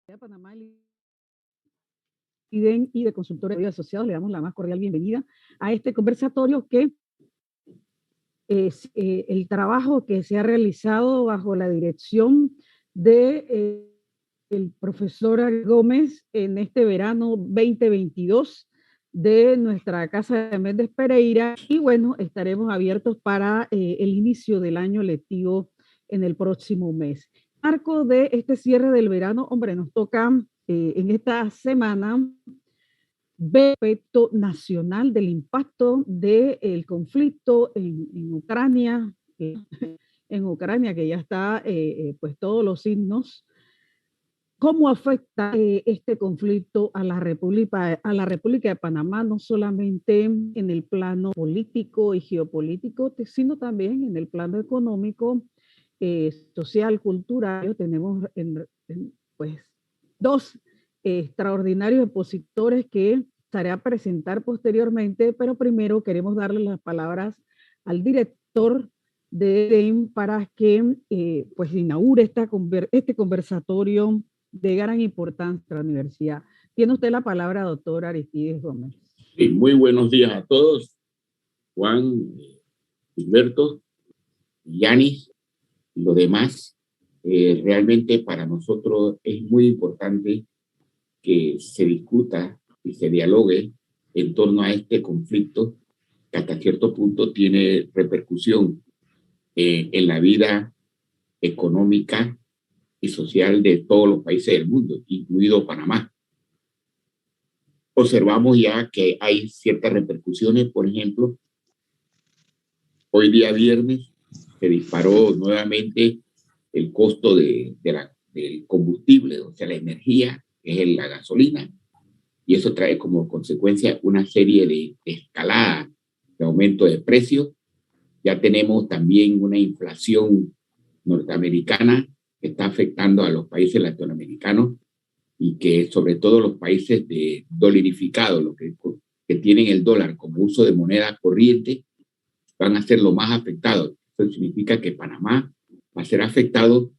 de Panamá y de consultores de asociados, le damos la más cordial bienvenida a este conversatorio que es el trabajo que se ha realizado bajo la dirección de el profesor Gómez en este verano 2022 de nuestra Casa de Méndez Pereira, y bueno, estaremos abiertos para el inicio del año lectivo en el próximo mes. Marco de este cierre del verano, hombre, nos toca en esta semana ver el aspecto nacional del impacto del conflicto en Ucrania, en Ucrania, que ya está, pues todos los signos. ¿Cómo afecta este conflicto a la República de Panamá, no solamente en el plano político y geopolítico, sino también en el plano económico, social, cultural? Tenemos pues dos extraordinarios expositores que estaré a presentar posteriormente, pero primero queremos darle las palabras al director de EDEM para que pues inaugure este conversatorio de gran importancia para la universidad. Tiene usted la palabra, doctor Aristides Gómez. Sí, muy buenos días a todos. Juan, Gilberto, Yanis y lo demás. Realmente para nosotros es muy importante que se discuta y se dialogue en torno a este conflicto que hasta cierto punto tiene repercusión en la vida económica y social de todos los países del mundo, incluido Panamá. Observamos ya que hay ciertas repercusiones. Por ejemplo, hoy día viernes se disparó nuevamente el costo del combustible, o sea, la energía, que es la gasolina, y eso trae como consecuencia una serie de escalada, de aumento de precios. Ya tenemos también una inflación norteamericana que está afectando a los países latinoamericanos, y que sobre todo los países de dolarificado, que tienen el dólar como uso de moneda corriente, van a ser los más afectados. Eso significa que Panamá va a ser afectado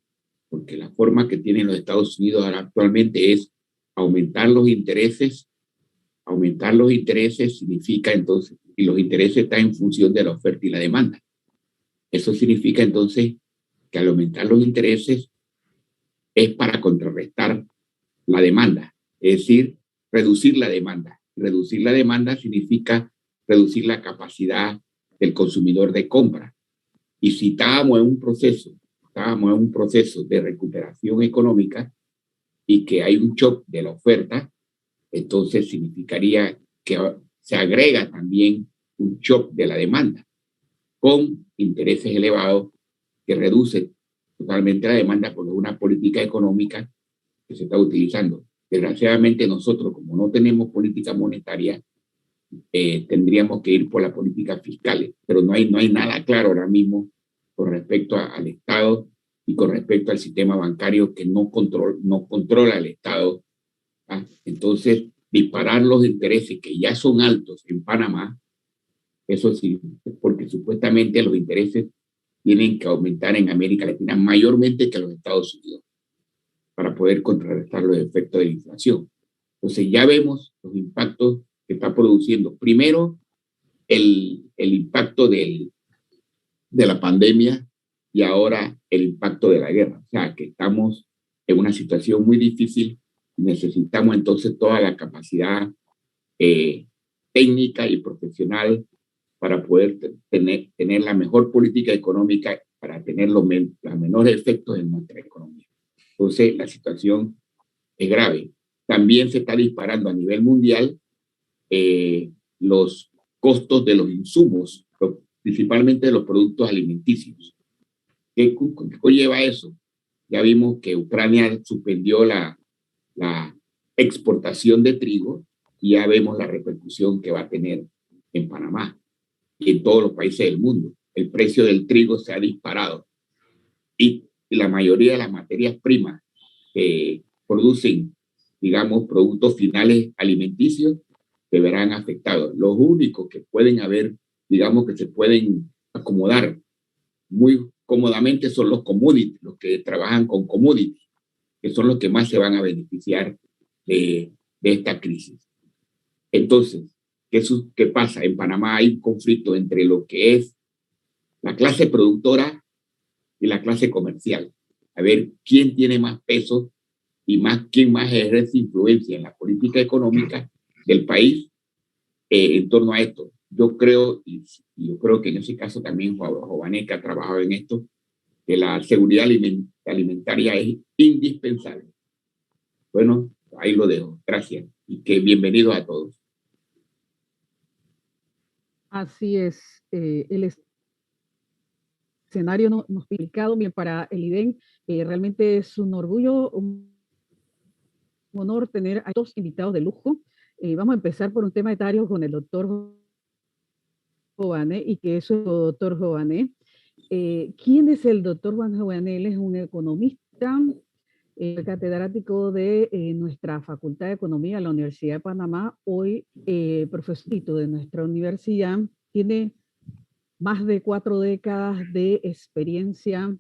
porque la forma que tienen los Estados Unidos ahora actualmente es aumentar los intereses. Aumentar los intereses significa entonces, y los intereses están en función de la oferta y la demanda. Eso significa entonces que al aumentar los intereses es para contrarrestar la demanda, es decir, reducir la demanda. Reducir la demanda significa reducir la capacidad del consumidor de compra. Y si estábamos en un proceso de recuperación económica y que hay un shock de la oferta, entonces significaría que se agrega también un shock de la demanda con intereses elevados que reducen totalmente la demanda por una política económica que se está utilizando. Desgraciadamente nosotros, como no tenemos política monetaria, tendríamos que ir por la política fiscal, pero no hay nada claro ahora mismo con respecto al Estado y con respecto al sistema bancario que no controla el Estado. Entonces, disparar los intereses que ya son altos en Panamá, eso sí, porque supuestamente los intereses tienen que aumentar en América Latina mayormente que en los Estados Unidos para poder contrarrestar los efectos de la inflación. Entonces ya vemos los impactos que está produciendo. Primero, el impacto de la pandemia, y ahora el impacto de la guerra. O sea, que estamos en una situación muy difícil y necesitamos entonces toda la capacidad técnica y profesional para poder tener la mejor política económica, para tener los menores efectos en nuestra economía. Entonces, la situación es grave. También se está disparando a nivel mundial los costos de los insumos, principalmente de los productos alimenticios. ¿Qué conlleva eso? Ya vimos que Ucrania suspendió la exportación de trigo, y ya vemos la repercusión que va a tener en Panamá y en todos los países del mundo. El precio del trigo se ha disparado, y la mayoría de las materias primas que producen, digamos, productos finales alimenticios, se verán afectados. Los únicos que pueden haber, digamos, que se pueden acomodar muy cómodamente son los commodities, los que trabajan con commodities, que son los que más se van a beneficiar de esta crisis. Entonces, ¿qué pasa? En Panamá hay un conflicto entre lo que es la clase productora y la clase comercial. A ver quién tiene más peso y quién más ejerce influencia en la política económica del país en torno a esto. Yo creo, y yo creo que en ese caso también Jované, que ha trabajado en esto, que la seguridad alimentaria es indispensable. Bueno, ahí lo dejo. Gracias y que bienvenidos a todos. Así es, el escenario nos ha explicado bien para el IDEN. Realmente es un orgullo, un honor tener a dos invitados de lujo. Vamos a empezar por un tema etario con el doctor Jované, y que es el doctor Jované. ¿Quién es el doctor Juan Jované? Él es un economista, catedrático de nuestra Facultad de Economía de la Universidad de Panamá, hoy profesor de nuestra universidad. Tiene más de 4 décadas de experiencia,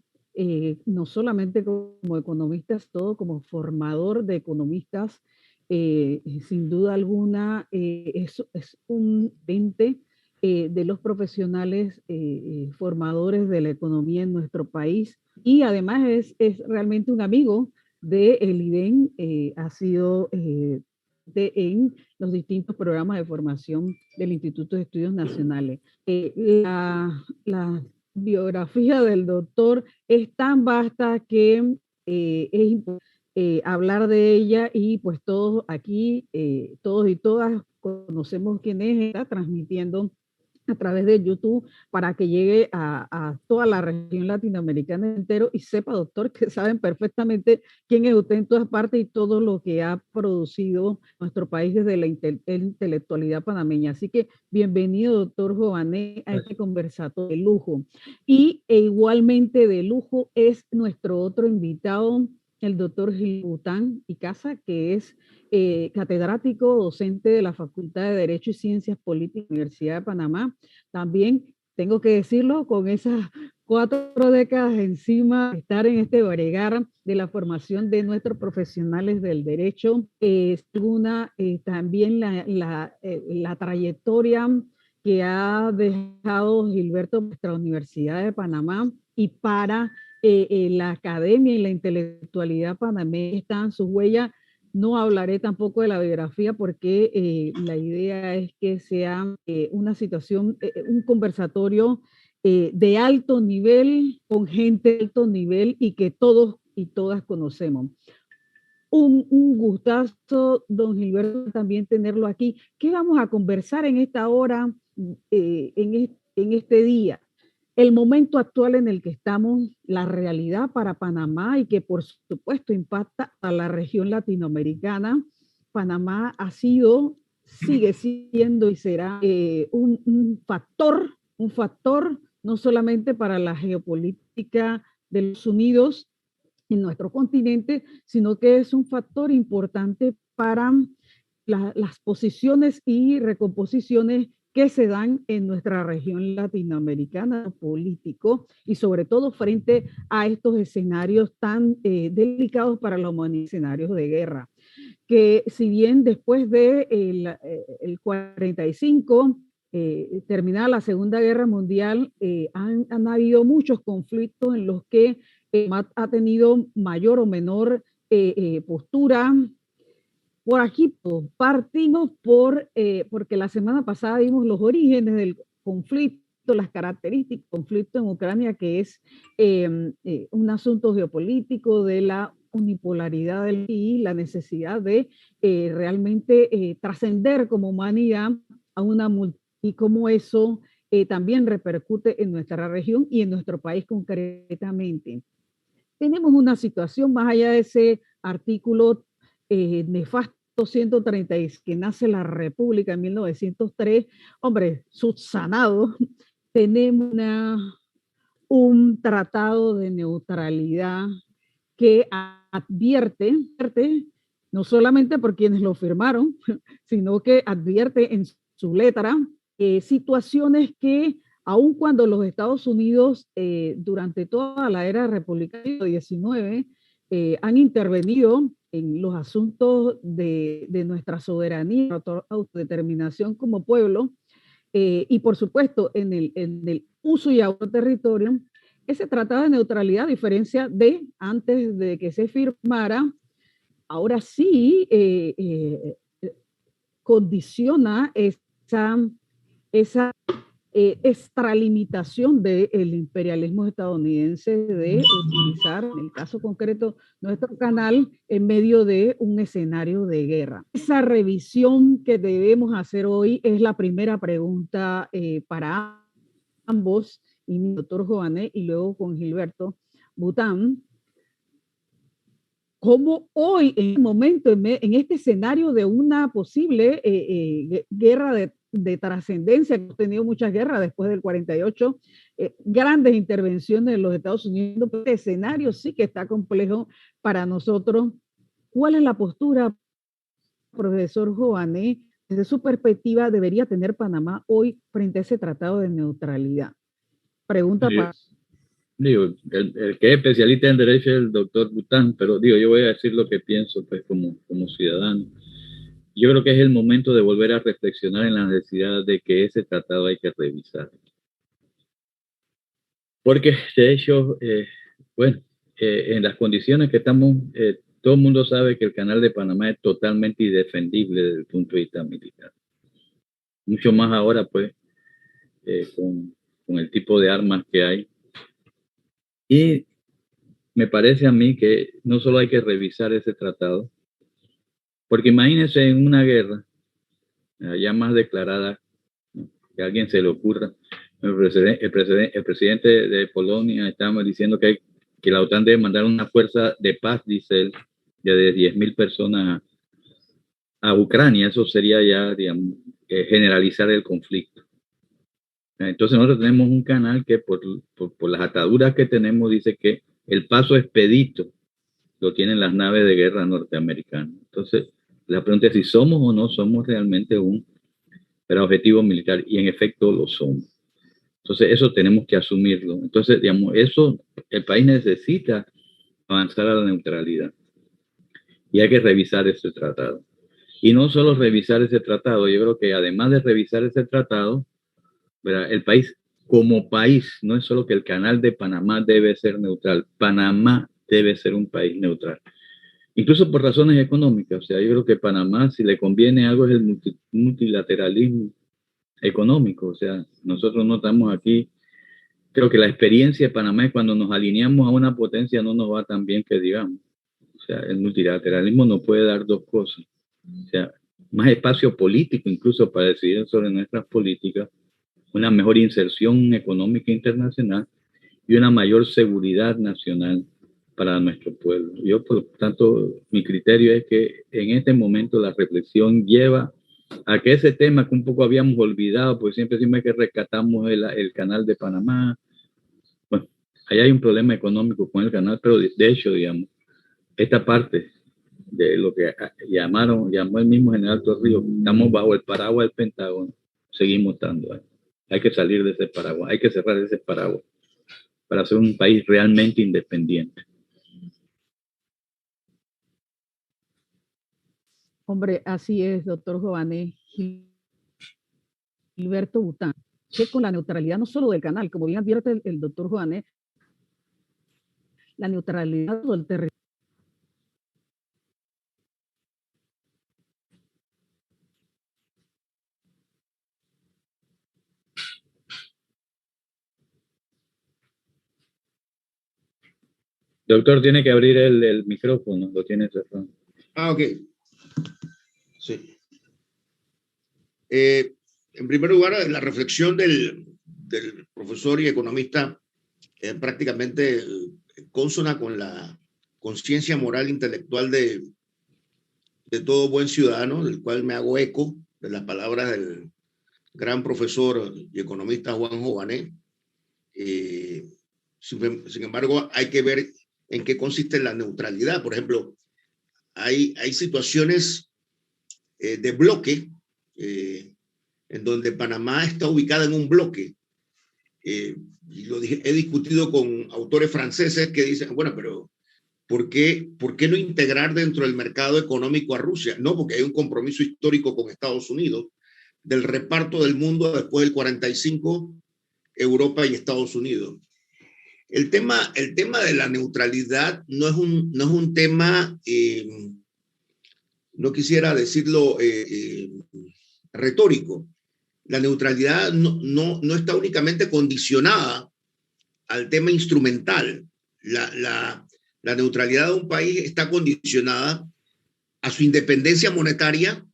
no solamente como economista, todo como formador de economistas. Sin duda alguna, es un ente de los profesionales formadores de la economía en nuestro país, y además es realmente un amigo del IDEN. Ha sido en los distintos programas de formación del Instituto de Estudios Nacionales. La biografía del doctor es tan vasta que es importante hablar de ella, y pues todos aquí, todos y todas conocemos quién es, está transmitiendo a través de YouTube para que llegue a toda la región latinoamericana entero, y sepa, doctor, que saben perfectamente quién es usted en todas partes y todo lo que ha producido nuestro país desde la intelectualidad panameña. Así que bienvenido, doctor Jované, a este conversatorio de lujo. Y igualmente de lujo es nuestro otro invitado, el doctor Gil Bután y Casa, que es catedrático, docente de la Facultad de Derecho y Ciencias Políticas de la Universidad de Panamá. También tengo que decirlo, con esas 4 décadas encima, estar en este bregar de la formación de nuestros profesionales del derecho, también la trayectoria que ha dejado Gilberto en nuestra Universidad de Panamá, y para la academia y la intelectualidad panameña están sus huellas. No hablaré tampoco de la biografía porque la idea es que sea una situación, un conversatorio de alto nivel, con gente de alto nivel y que todos y todas conocemos. Un gustazo, don Gilberto, también tenerlo aquí. ¿Qué vamos a conversar en esta hora, en este día? El momento actual en el que estamos, la realidad para Panamá, y que por supuesto impacta a la región latinoamericana. Panamá ha sido, sigue siendo y será un factor no solamente para la geopolítica de los Unidos en nuestro continente, sino que es un factor importante para las posiciones y recomposiciones que se dan en nuestra región latinoamericana político, y sobre todo frente a estos escenarios tan delicados para la humanidad, escenarios de guerra, que si bien después de el 45, terminada la Segunda Guerra Mundial, han habido muchos conflictos en los que ha tenido mayor o menor postura. Por aquí partimos porque la semana pasada vimos los orígenes del conflicto, las características del conflicto en Ucrania, que es un asunto geopolítico de la unipolaridad y la necesidad de realmente trascender como humanidad a una y cómo eso también repercute en nuestra región y en nuestro país concretamente. Tenemos una situación más allá de ese artículo nefasto 130, que nace la República en 1903, hombre, subsanado. Tenemos un tratado de neutralidad que advierte, no solamente por quienes lo firmaron, sino que advierte en su letra situaciones que, aun cuando los Estados Unidos durante toda la era republicana del 19 han intervenido en los asuntos de nuestra soberanía, autodeterminación como pueblo, y por supuesto en el uso y territorio. Ese tratado de neutralidad, a diferencia de antes de que se firmara, ahora sí condiciona esa extralimitación del imperialismo estadounidense de utilizar, en el caso concreto, nuestro canal en medio de un escenario de guerra. Esa revisión que debemos hacer hoy es la primera pregunta para ambos, y mi doctor Joané, y luego con Gilberto Bután. ¿Cómo hoy, en este momento, en este escenario de una posible guerra de trascendencia, hemos tenido muchas guerras después del 48, grandes intervenciones de los Estados Unidos, pero este escenario sí que está complejo para nosotros? ¿Cuál es la postura, profesor Joané, desde su perspectiva, debería tener Panamá hoy frente a ese tratado de neutralidad? Pregunta para... Digo, el que es especialista en derecho es el doctor Bután, pero digo, yo voy a decir lo que pienso pues como ciudadano. Yo creo que es el momento de volver a reflexionar en la necesidad de que ese tratado hay que revisar. Porque de hecho, bueno, en las condiciones que estamos, todo el mundo sabe que el canal de Panamá es totalmente indefendible desde el punto de vista militar. Mucho más ahora pues con el tipo de armas que hay. Y me parece a mí que no solo hay que revisar ese tratado, porque imagínense en una guerra ya más declarada, ¿no?, que a alguien se le ocurra. El presidente de Polonia estaba diciendo que la OTAN debe mandar una fuerza de paz, dice él, de 10.000 personas a Ucrania. Eso sería ya, digamos, generalizar el conflicto. Entonces nosotros tenemos un canal que por las ataduras que tenemos dice que el paso expedito lo tienen las naves de guerra norteamericanas. Entonces la pregunta es si somos o no somos realmente un objetivo militar, y en efecto lo somos. Entonces eso tenemos que asumirlo. Entonces, digamos, eso el país necesita avanzar a la neutralidad y hay que revisar ese tratado. Y no solo revisar ese tratado, yo creo que además de revisar ese tratado, ¿verdad?, el país como país, no es solo que el canal de Panamá debe ser neutral, Panamá debe ser un país neutral. Incluso por razones económicas. O sea, yo creo que Panamá, si le conviene algo, es el multilateralismo económico. O sea, nosotros no estamos aquí. Creo que la experiencia de Panamá es cuando nos alineamos a una potencia no nos va tan bien que digamos. O sea, el multilateralismo no puede dar dos cosas. O sea, más espacio político incluso para decidir sobre nuestras políticas, una mejor inserción económica internacional y una mayor seguridad nacional para nuestro pueblo. Yo, por lo tanto, mi criterio es que en este momento la reflexión lleva a que ese tema que un poco habíamos olvidado, pues siempre decimos que rescatamos el canal de Panamá. Bueno, ahí hay un problema económico con el canal, pero de hecho, digamos, esta parte de lo que llamó el mismo general Torrijos, estamos bajo el paraguas del Pentágono, seguimos estando ahí. Hay que salir de ese paraguas, hay que cerrar ese paraguas para ser un país realmente independiente. Hombre, así es, doctor Joané. Gilberto Bután, que con la neutralidad no solo del canal, como bien advierte el doctor Joané, la neutralidad del territorio. Doctor, tiene que abrir el micrófono, lo tiene cerrado. Ok. Sí. En primer lugar, la reflexión del profesor y economista prácticamente consona con la conciencia moral intelectual de todo buen ciudadano, del cual me hago eco de las palabras del gran profesor y economista Juan Jované. Sin embargo, hay que ver en qué consiste la neutralidad. Por ejemplo, hay situaciones de bloque en donde Panamá está ubicada en un bloque. Y he discutido con autores franceses que dicen, bueno, pero ¿por qué no integrar dentro del mercado económico a Rusia? No, porque hay un compromiso histórico con Estados Unidos del reparto del mundo después del 45, Europa y Estados Unidos. El tema de la neutralidad no es un tema, no quisiera decirlo retórico. La neutralidad no está únicamente condicionada al tema instrumental. La neutralidad de un país está condicionada a su independencia monetaria,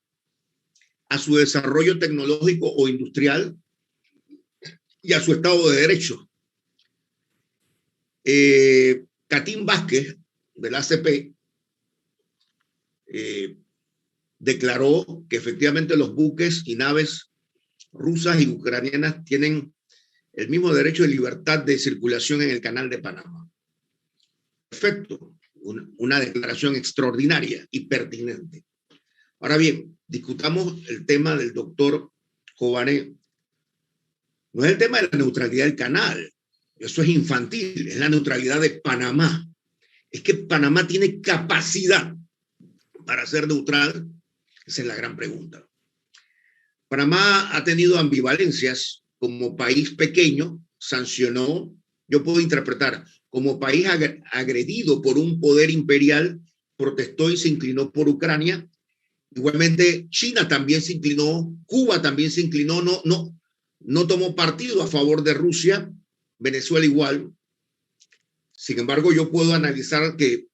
a su desarrollo tecnológico o industrial y a su Estado de Derecho. Katim Vázquez, del ACP, declaró que efectivamente los buques y naves rusas y ucranianas tienen el mismo derecho de libertad de circulación en el Canal de Panamá. Perfecto, una declaración extraordinaria y pertinente. Ahora bien, discutamos el tema del doctor Kobane. No es el tema de la neutralidad del canal, eso es infantil, es la neutralidad de Panamá. Es que Panamá tiene capacidad para ser neutral, esa es la gran pregunta. Panamá ha tenido ambivalencias como país pequeño, sancionó, yo puedo interpretar, como país agredido por un poder imperial, protestó y se inclinó por Ucrania. Igualmente, China también se inclinó, Cuba también se inclinó, no tomó partido a favor de Rusia, Venezuela igual. Sin embargo, yo puedo analizar que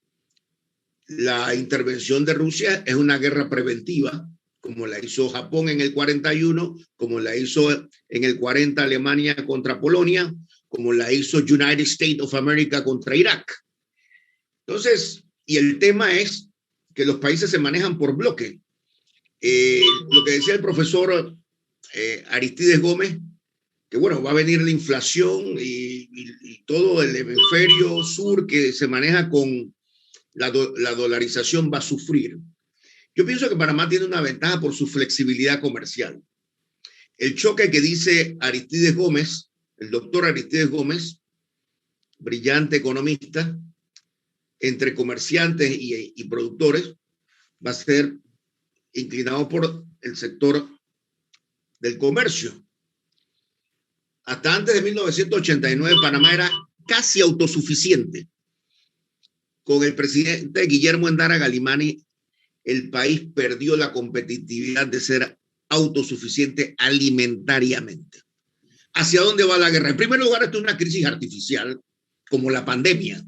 la intervención de Rusia es una guerra preventiva, como la hizo Japón en el 41, como la hizo en el 40 Alemania contra Polonia, como la hizo United States of America contra Irak. Entonces, y el tema es que los países se manejan por bloque. Lo que decía el profesor Aristides Gómez, que bueno, va a venir la inflación y todo el hemisferio sur que se maneja con la dolarización va a sufrir. Yo pienso que Panamá tiene una ventaja por su flexibilidad comercial. El choque que dice Aristides Gómez, el doctor Aristides Gómez, brillante economista, entre comerciantes y productores, va a ser inclinado por el sector del comercio. Hasta antes de 1989, Panamá era casi autosuficiente. Con el presidente Guillermo Endara Galimani, el país perdió la competitividad de ser autosuficiente alimentariamente. ¿Hacia dónde va la guerra? En primer lugar, esto es una crisis artificial, como la pandemia.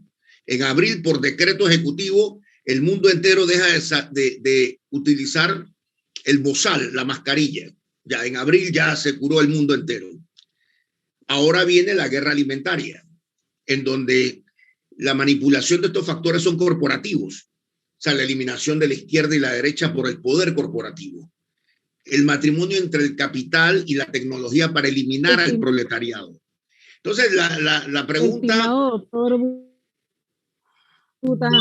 En abril, por decreto ejecutivo, el mundo entero deja de utilizar el bozal, la mascarilla. Ya en abril ya se curó el mundo entero. Ahora viene la guerra alimentaria, en donde la manipulación de estos factores son corporativos. O sea, la eliminación de la izquierda y la derecha por el poder corporativo. El matrimonio entre el capital y la tecnología para eliminar al proletariado. Entonces, la pregunta... Estimado doctor Bután,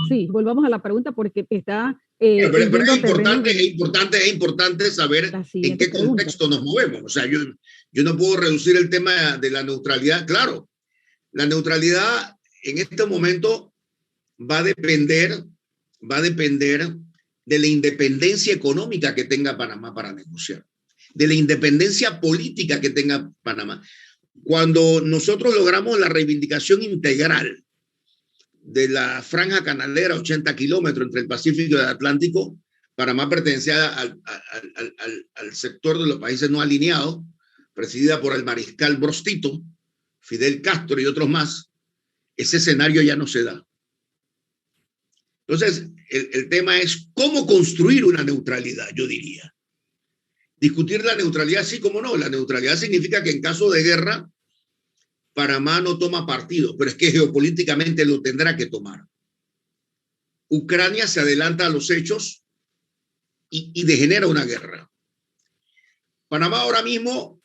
sí, volvamos a la pregunta porque está... pero es importante saber en qué contexto nos movemos. O sea, yo no puedo reducir el tema de la neutralidad. Claro, la neutralidad en este momento va a depender de la independencia económica que tenga Panamá para negociar, de la independencia política que tenga Panamá. Cuando nosotros logramos la reivindicación integral de la franja canalera, 80 kilómetros entre el Pacífico y el Atlántico, Panamá pertenecía al sector de los países no alineados, presidida por el mariscal Brostito, Fidel Castro y otros más. Ese escenario ya no se da. Entonces, el tema es cómo construir una neutralidad, yo diría. Discutir la neutralidad, sí, como no. La neutralidad significa que en caso de guerra, Panamá no toma partido, pero es que geopolíticamente lo tendrá que tomar. Ucrania se adelanta a los hechos y degenera una guerra. Panamá ahora mismo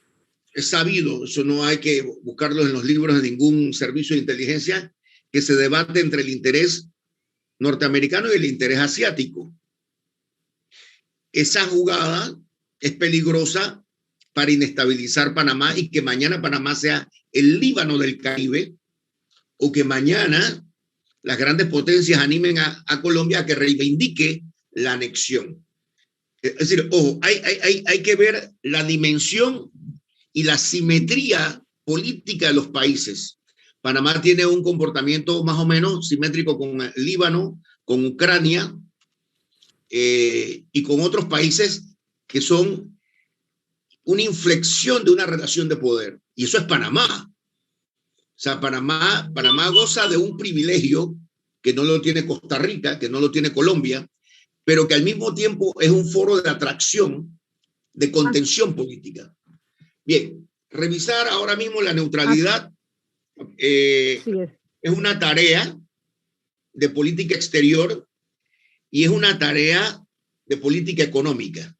es sabido, eso no hay que buscarlo en los libros de ningún servicio de inteligencia, que se debate entre el interés norteamericano y el interés asiático. Esa jugada es peligrosa para inestabilizar Panamá y que mañana Panamá sea el Líbano del Caribe, o que mañana las grandes potencias animen a Colombia a que reivindique la anexión. Es decir, ojo, hay que ver la dimensión y la simetría política de los países. Panamá tiene un comportamiento más o menos simétrico con el Líbano, con Ucrania y con otros países que son una inflexión de una relación de poder. Y eso es Panamá. O sea, Panamá goza de un privilegio que no lo tiene Costa Rica, que no lo tiene Colombia, pero que al mismo tiempo es un foro de atracción, de contención política. Bien, revisar ahora mismo la neutralidad es una tarea de política exterior y es una tarea de política económica.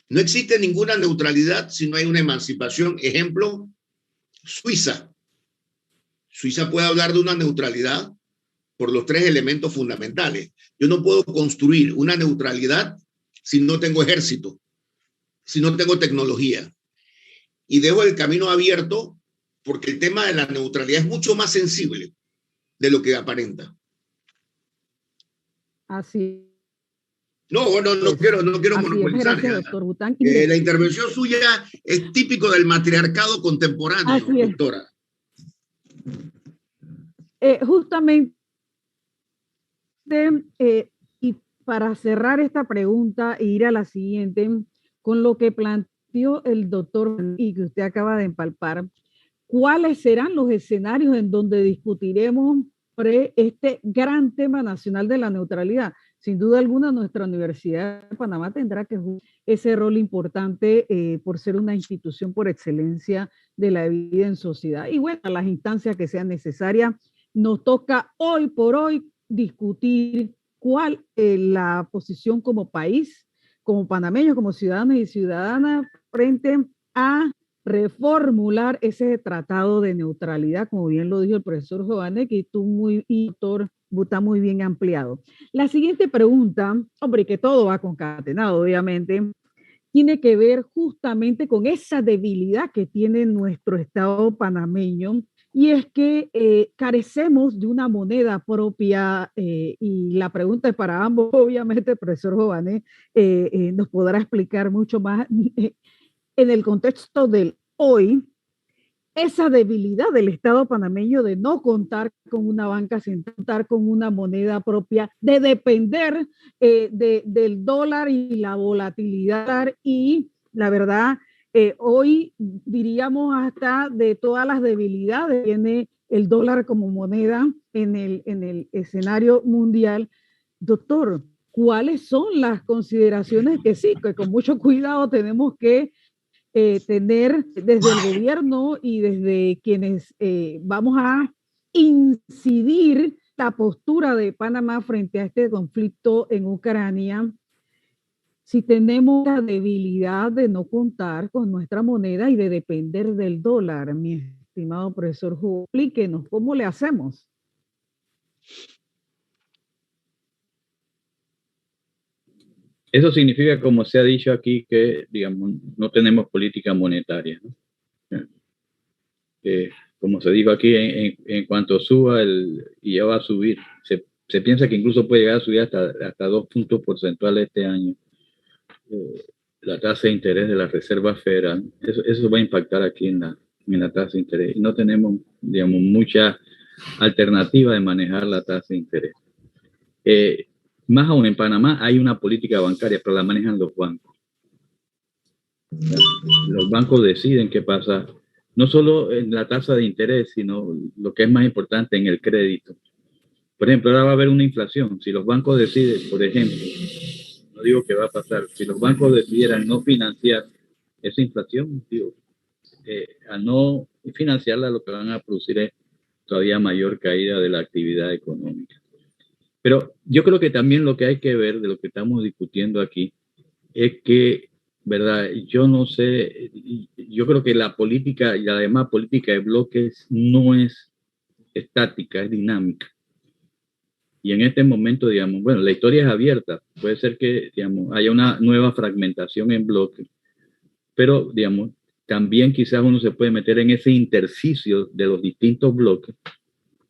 No existe ninguna neutralidad si no hay una emancipación. Ejemplo, Suiza. Suiza puede hablar de una neutralidad por los tres elementos fundamentales. Yo no puedo construir una neutralidad si no tengo ejército, si no tengo tecnología. Y dejo el camino abierto porque el tema de la neutralidad es mucho más sensible de lo que aparenta. Así. No quiero monopolizar. Gracias, doctor Bután. La intervención suya es típico del matriarcado contemporáneo, doctora. Justamente, y para cerrar esta pregunta e ir a la siguiente, con lo que planteó el doctor y que usted acaba de empalpar, ¿cuáles serán los escenarios en donde discutiremos sobre este gran tema nacional de la neutralidad? Sin duda alguna, nuestra Universidad de Panamá tendrá que jugar ese rol importante por ser una institución por excelencia de la vida en sociedad. Y bueno, a las instancias que sean necesarias, nos toca hoy por hoy discutir cuál es la posición como país, como panameños, como ciudadanos y ciudadanas, frente a reformular ese tratado de neutralidad, como bien lo dijo el profesor Giovanni, que tú y doctor Bután muy bien ampliado. La siguiente pregunta, hombre, que todo va concatenado, obviamente, tiene que ver justamente con esa debilidad que tiene nuestro Estado panameño, y es que carecemos de una moneda propia, y la pregunta es para ambos, obviamente el profesor Giovanni nos podrá explicar mucho más en el contexto del hoy, esa debilidad del Estado panameño de no contar con una banca, sin contar con una moneda propia, de depender del dólar y la volatilidad, y la verdad, hoy diríamos hasta de todas las debilidades que tiene el dólar como moneda en el escenario mundial. Doctor, ¿cuáles son las consideraciones que sí, que con mucho cuidado tenemos que tener desde el gobierno y desde quienes vamos a incidir la postura de Panamá frente a este conflicto en Ucrania, si tenemos la debilidad de no contar con nuestra moneda y de depender del dólar? Mi estimado profesor Hugo, explíquenos cómo le hacemos. Eso significa, como se ha dicho aquí, que, digamos, no tenemos política monetaria, ¿no? Como se dijo aquí, en cuanto suba y ya va a subir, se piensa que incluso puede llegar a subir hasta 2 puntos porcentuales este año. La tasa de interés de la Reserva Federal, eso va a impactar aquí en la tasa de interés. Y no tenemos, digamos, mucha alternativa de manejar la tasa de interés. Más aún, en Panamá hay una política bancaria, pero la manejan los bancos. Los bancos deciden qué pasa, no solo en la tasa de interés, sino lo que es más importante, en el crédito. Por ejemplo, ahora va a haber una inflación. Si los bancos deciden, por ejemplo, no digo que va a pasar, si los bancos decidieran no financiar esa inflación, al no financiarla, lo que van a producir es todavía mayor caída de la actividad económica. Pero yo creo que también lo que hay que ver de lo que estamos discutiendo aquí es que, ¿verdad? Yo no sé, yo creo que la política y además política de bloques no es estática, es dinámica. Y en este momento, digamos, bueno, la historia es abierta. Puede ser que, digamos, haya una nueva fragmentación en bloques, pero, digamos, también quizás uno se puede meter en ese intersticio de los distintos bloques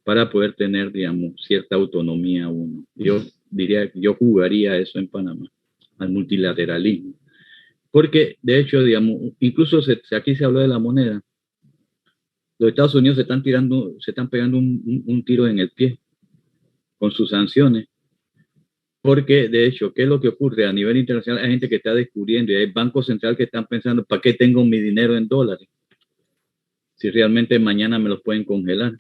para poder tener, digamos, cierta autonomía uno. Yo diría que yo jugaría eso en Panamá, al multilateralismo. Porque, de hecho, digamos, incluso aquí se habló de la moneda. Los Estados Unidos se están pegando un tiro en el pie con sus sanciones. Porque, de hecho, ¿qué es lo que ocurre? A nivel internacional hay gente que está descubriendo y hay bancos centrales que están pensando, ¿para qué tengo mi dinero en dólares? Si realmente mañana me los pueden congelar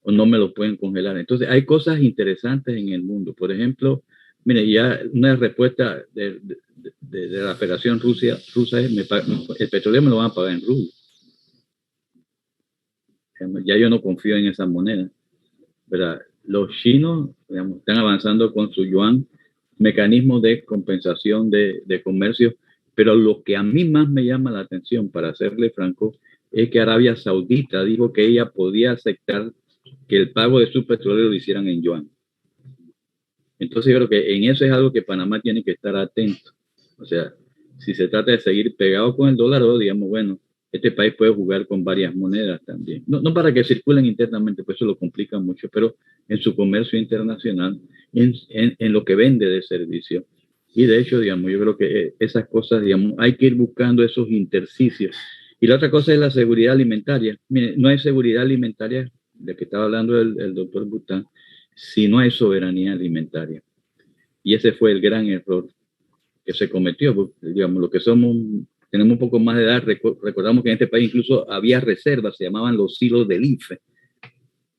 o no me los pueden congelar. Entonces, hay cosas interesantes en el mundo. Por ejemplo, mire, ya una respuesta de la Federación rusa es, el petróleo me lo van a pagar en rublos. Ya yo no confío en esa moneda, ¿verdad? Los chinos, digamos, están avanzando con su yuan, mecanismos de compensación de comercio, pero lo que a mí más me llama la atención, para serle franco, es que Arabia Saudita dijo que ella podía aceptar que el pago de su petróleo lo hicieran en yuan. Entonces yo creo que en eso es algo que Panamá tiene que estar atento. O sea, si se trata de seguir pegado con el dólar, o digamos, bueno, este país puede jugar con varias monedas también. No para que circulen internamente, pues eso lo complica mucho, pero en su comercio internacional, en lo que vende de servicio. Y de hecho, digamos, yo creo que esas cosas, digamos, hay que ir buscando esos intersticios. Y la otra cosa es la seguridad alimentaria. Mire, no hay seguridad alimentaria, de que estaba hablando el doctor Bután, si no hay soberanía alimentaria. Y ese fue el gran error que se cometió, porque, digamos, lo que somos, tenemos un poco más de edad, recordamos que en este país incluso había reservas, se llamaban los silos del INFE,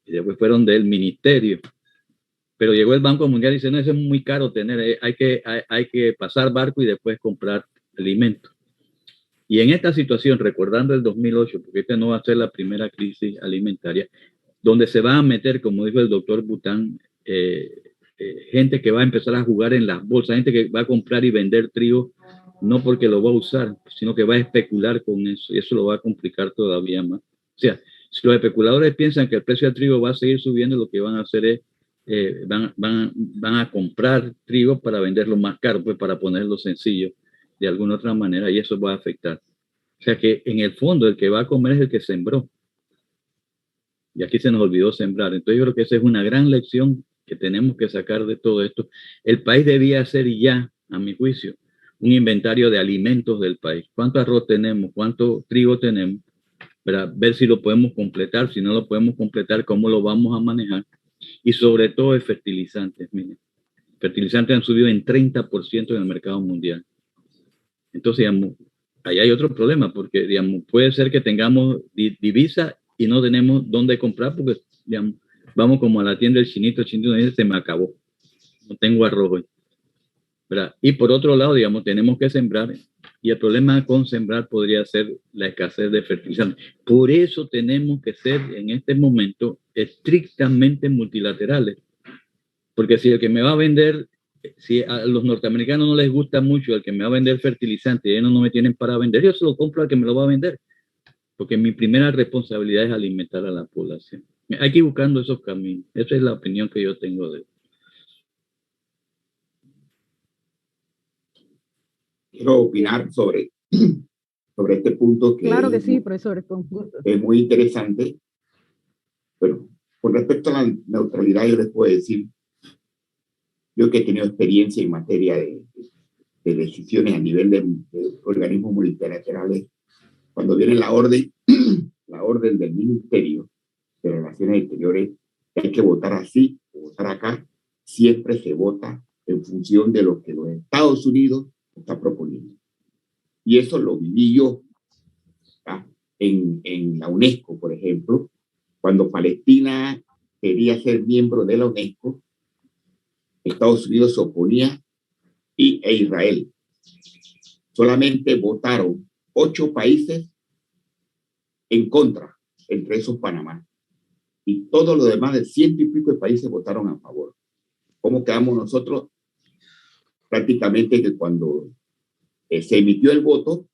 y después fueron del ministerio, pero llegó el Banco Mundial y dice, no, eso es muy caro tener, hay que pasar barco y después comprar alimentos. Y en esta situación, recordando el 2008, porque esta no va a ser la primera crisis alimentaria, donde se va a meter, como dijo el doctor Bután, gente que va a empezar a jugar en las bolsas, gente que va a comprar y vender trigo, no porque lo va a usar, sino que va a especular con eso, y eso lo va a complicar todavía más. O sea, si los especuladores piensan que el precio del trigo va a seguir subiendo, lo que van a hacer es, van a comprar trigo para venderlo más caro, pues para ponerlo sencillo, de alguna otra manera, y eso va a afectar. O sea que en el fondo el que va a comer es el que sembró. Y aquí se nos olvidó sembrar. Entonces yo creo que esa es una gran lección que tenemos que sacar de todo esto. El país debía hacer ya, a mi juicio, un inventario de alimentos del país. ¿Cuánto arroz tenemos? ¿Cuánto trigo tenemos? Para ver si lo podemos completar. Si no lo podemos completar, ¿cómo lo vamos a manejar? Y sobre todo de fertilizantes. Miren, fertilizantes han subido en 30% en el mercado mundial. Entonces, digamos, ahí hay otro problema, porque, digamos, puede ser que tengamos divisa y no tenemos dónde comprar, porque, digamos, vamos como a la tienda del chinito, el chinito dice, se me acabó, no tengo arroz hoy, ¿verdad? Y por otro lado, digamos, tenemos que sembrar, y el problema con sembrar podría ser la escasez de fertilizantes. Por eso tenemos que ser, en este momento, estrictamente multilaterales, porque si el que me va a vender, si a los norteamericanos no les gusta mucho el que me va a vender fertilizante y ellos no me tienen para vender, yo se lo compro al que me lo va a vender, porque mi primera responsabilidad es alimentar a la población. Hay que ir buscando esos caminos. Esa es la opinión que yo tengo de. Quiero opinar sobre este punto que, claro que sí, profesor, con gusto. Es muy interesante. Pero con respecto a la neutralidad, yo les puedo decir, yo que he tenido experiencia en materia de decisiones a nivel de organismos multilaterales, cuando viene la orden del Ministerio de Relaciones Exteriores, que hay que votar así o votar acá, siempre se vota en función de lo que los Estados Unidos está proponiendo. Y eso lo viví yo en la UNESCO, por ejemplo, cuando Palestina quería ser miembro de la UNESCO, Estados Unidos se oponía e Israel. Solamente votaron 8 países en contra, entre esos Panamá. Y todos los demás de 100 y pico de países votaron a favor. ¿Cómo quedamos nosotros? Prácticamente que cuando se emitió el voto,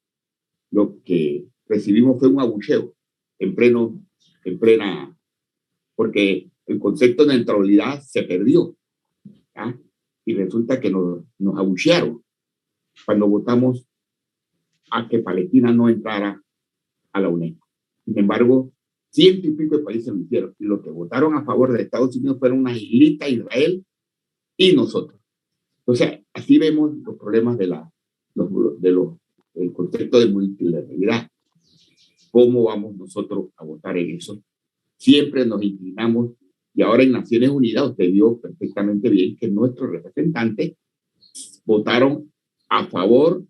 lo que recibimos fue un abucheo en plena, porque el concepto de neutralidad se perdió. ¿Ya? Y resulta que nos abuchearon cuando votamos a que Palestina no entrara a la UNESCO. Sin embargo, ciento y pico de países lo hicieron. Y los que votaron a favor de Estados Unidos fueron una islita, Israel y nosotros. O sea, así vemos los problemas del concepto de multilateralidad. ¿Cómo vamos nosotros a votar en eso? Siempre nos inclinamos, y ahora en Naciones Unidas usted vio perfectamente bien que nuestros representantes votaron a favor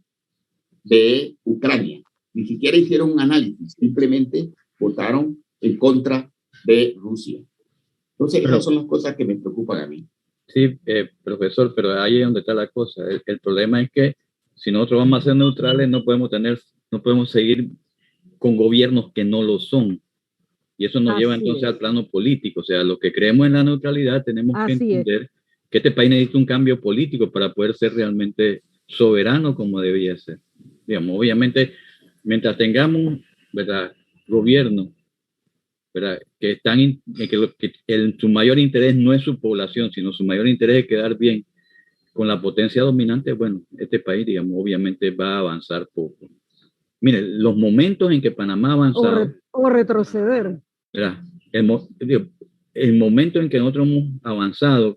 de Ucrania. Ni siquiera hicieron un análisis, simplemente votaron en contra de Rusia. Entonces, esas son las cosas que me preocupan a mí. Sí, profesor, pero ahí es donde está la cosa. El problema es que si nosotros vamos a ser neutrales, no podemos seguir con gobiernos que no lo son. Y eso nos lleva entonces al plano político. O sea, los que creemos en la neutralidad tenemos que entender que este país necesita un cambio político para poder ser realmente soberano como debía ser. Digamos, obviamente, mientras tengamos, ¿verdad?, gobiernos, ¿verdad?, que su mayor interés no es su población, sino su mayor interés es quedar bien con la potencia dominante, bueno, este país, digamos, obviamente va a avanzar poco. Mire, los momentos en que Panamá ha avanzado... O retroceder. ¿Verdad? El momento en que nosotros hemos avanzado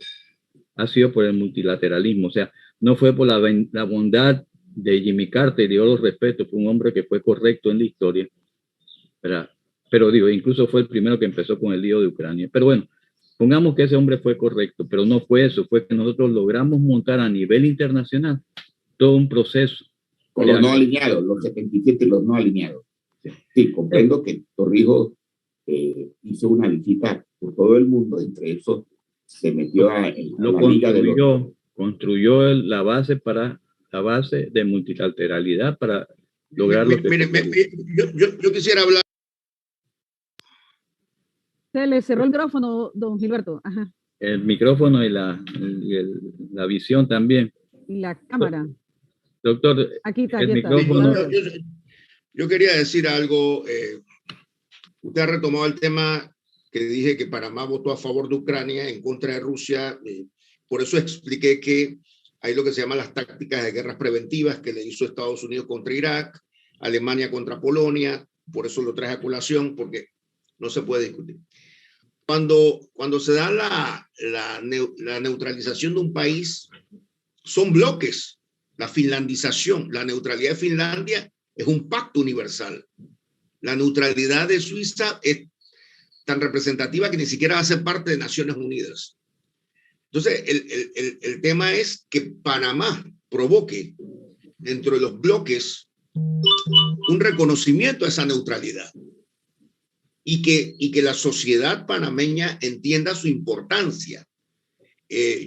ha sido por el multilateralismo, o sea, no fue por la bondad de Jimmy Carter, y yo lo respeto, fue un hombre que fue correcto en la historia, ¿verdad? Pero digo, incluso fue el primero que empezó con el lío de Ucrania. Pero bueno, pongamos que ese hombre fue correcto, pero no fue eso, fue que nosotros logramos montar a nivel internacional todo un proceso. Con los no alineados, los 77 los no alineados. Sí, comprendo que Torrijos hizo una visita por todo el mundo, entre esos se metió a la Liga de los... Construyó la base de multilateralidad para lograr lo que... Yo quisiera hablar... Se le cerró el micrófono, don Gilberto. Ajá. El micrófono y la visión también. Y la cámara. Doctor, aquí está, el micrófono... Yo quería decir algo. Usted ha retomado el tema que dije que Panamá votó a favor de Ucrania en contra de Rusia. Por eso expliqué que hay lo que se llama las tácticas de guerras preventivas que le hizo Estados Unidos contra Irak, Alemania contra Polonia. Por eso lo traje a colación, porque no se puede discutir. Cuando se da la neutralización de un país, son bloques. La finlandización, la neutralidad de Finlandia es un pacto universal. La neutralidad de Suiza es tan representativa que ni siquiera hace parte de Naciones Unidas. Entonces, el tema es que Panamá provoque dentro de los bloques un reconocimiento a esa neutralidad y que la sociedad panameña entienda su importancia.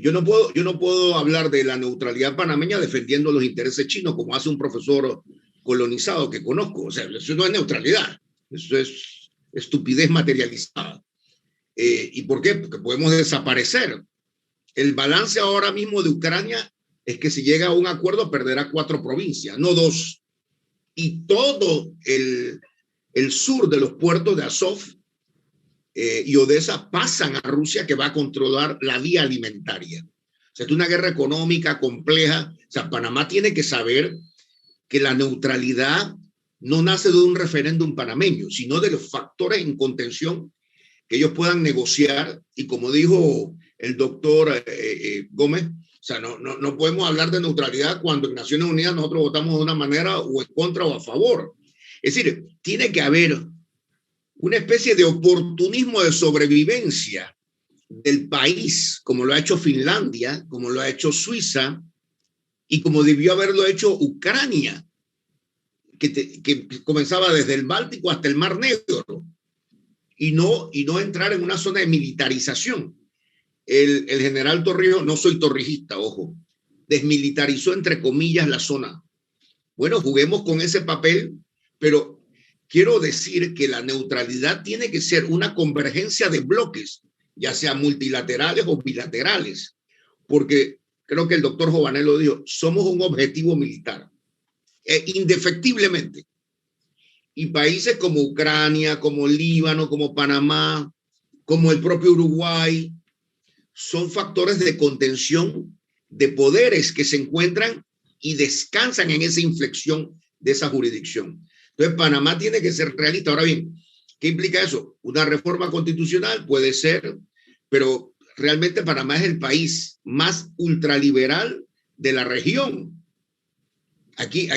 Yo no puedo hablar de la neutralidad panameña defendiendo los intereses chinos como hace un profesor colonizado que conozco. O sea, eso no es neutralidad, eso es estupidez materializada. ¿Y por qué? Porque podemos desaparecer. El balance ahora mismo de Ucrania es que si llega a un acuerdo perderá 4 provincias, no 2. Y todo el sur de los puertos de Azov y Odessa pasan a Rusia, que va a controlar la vía alimentaria. O sea, es una guerra económica compleja. O sea, Panamá tiene que saber que la neutralidad no nace de un referéndum panameño, sino de los factores en contención que ellos puedan negociar. Y como dijo el doctor Gómez, o sea, no podemos hablar de neutralidad cuando en Naciones Unidas nosotros votamos de una manera o en contra o a favor. Es decir, tiene que haber una especie de oportunismo de sobrevivencia del país, como lo ha hecho Finlandia, como lo ha hecho Suiza y como debió haberlo hecho Ucrania, que comenzaba desde el Báltico hasta el Mar Negro, y no entrar en una zona de militarización. El general Torrijos, no soy torrijista, ojo, desmilitarizó entre comillas la zona. Bueno, juguemos con ese papel, pero quiero decir que la neutralidad tiene que ser una convergencia de bloques, ya sea multilaterales o bilaterales, porque creo que el doctor Jovanel lo dijo, somos un objetivo militar, indefectiblemente. Y países como Ucrania, como Líbano, como Panamá, como el propio Uruguay, son factores de contención de poderes que se encuentran y descansan en esa inflexión de esa jurisdicción. Entonces, Panamá tiene que ser realista. Ahora bien, ¿Qué implica eso? Una reforma constitucional puede ser, pero realmente Panamá es el país más ultraliberal de la región. Aquí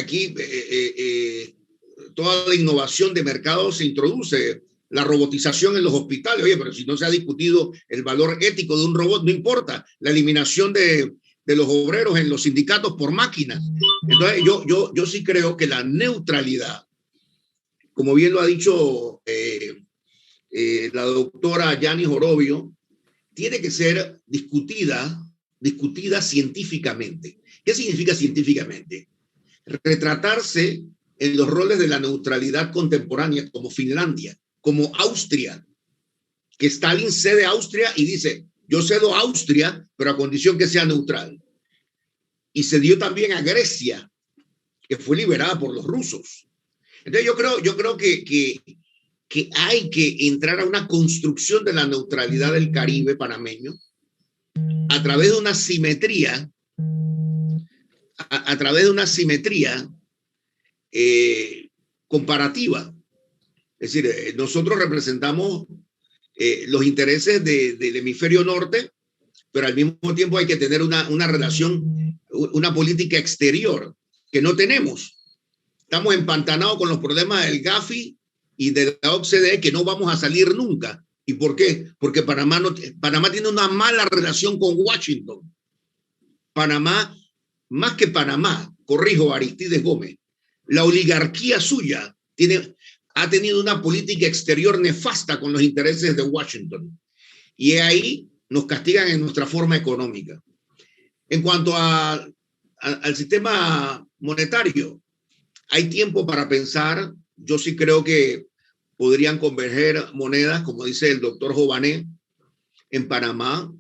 toda la innovación de mercado se introduce, la robotización en los hospitales. Oye, pero si no se ha discutido el valor ético de un robot, no importa. La eliminación de los obreros en los sindicatos por máquinas. Entonces, yo sí creo que la neutralidad, como bien lo ha dicho la doctora Yanis Orobio, tiene que ser discutida científicamente. ¿Qué significa científicamente? Retratarse en los roles de la neutralidad contemporánea, como Finlandia, como Austria, que Stalin cede a Austria y dice, yo cedo a Austria, pero a condición que sea neutral. Y cedió también a Grecia, que fue liberada por los rusos. Entonces yo creo que hay que entrar a una construcción de la neutralidad del Caribe panameño a través de una simetría, comparativa. Es decir, nosotros representamos los intereses del hemisferio norte, pero al mismo tiempo hay que tener una relación, una política exterior que no tenemos. Estamos empantanados con los problemas del Gafi y de la OCDE, que no vamos a salir nunca. ¿Y por qué? Porque Panamá tiene una mala relación con Washington. Panamá, más que Panamá, corrijo, Aristides Gómez, la oligarquía suya ha tenido una política exterior nefasta con los intereses de Washington. Y ahí nos castigan en nuestra forma económica. En cuanto al sistema monetario, hay tiempo para pensar. Yo sí creo que podrían converger monedas, como dice el doctor Jované, en Panamá.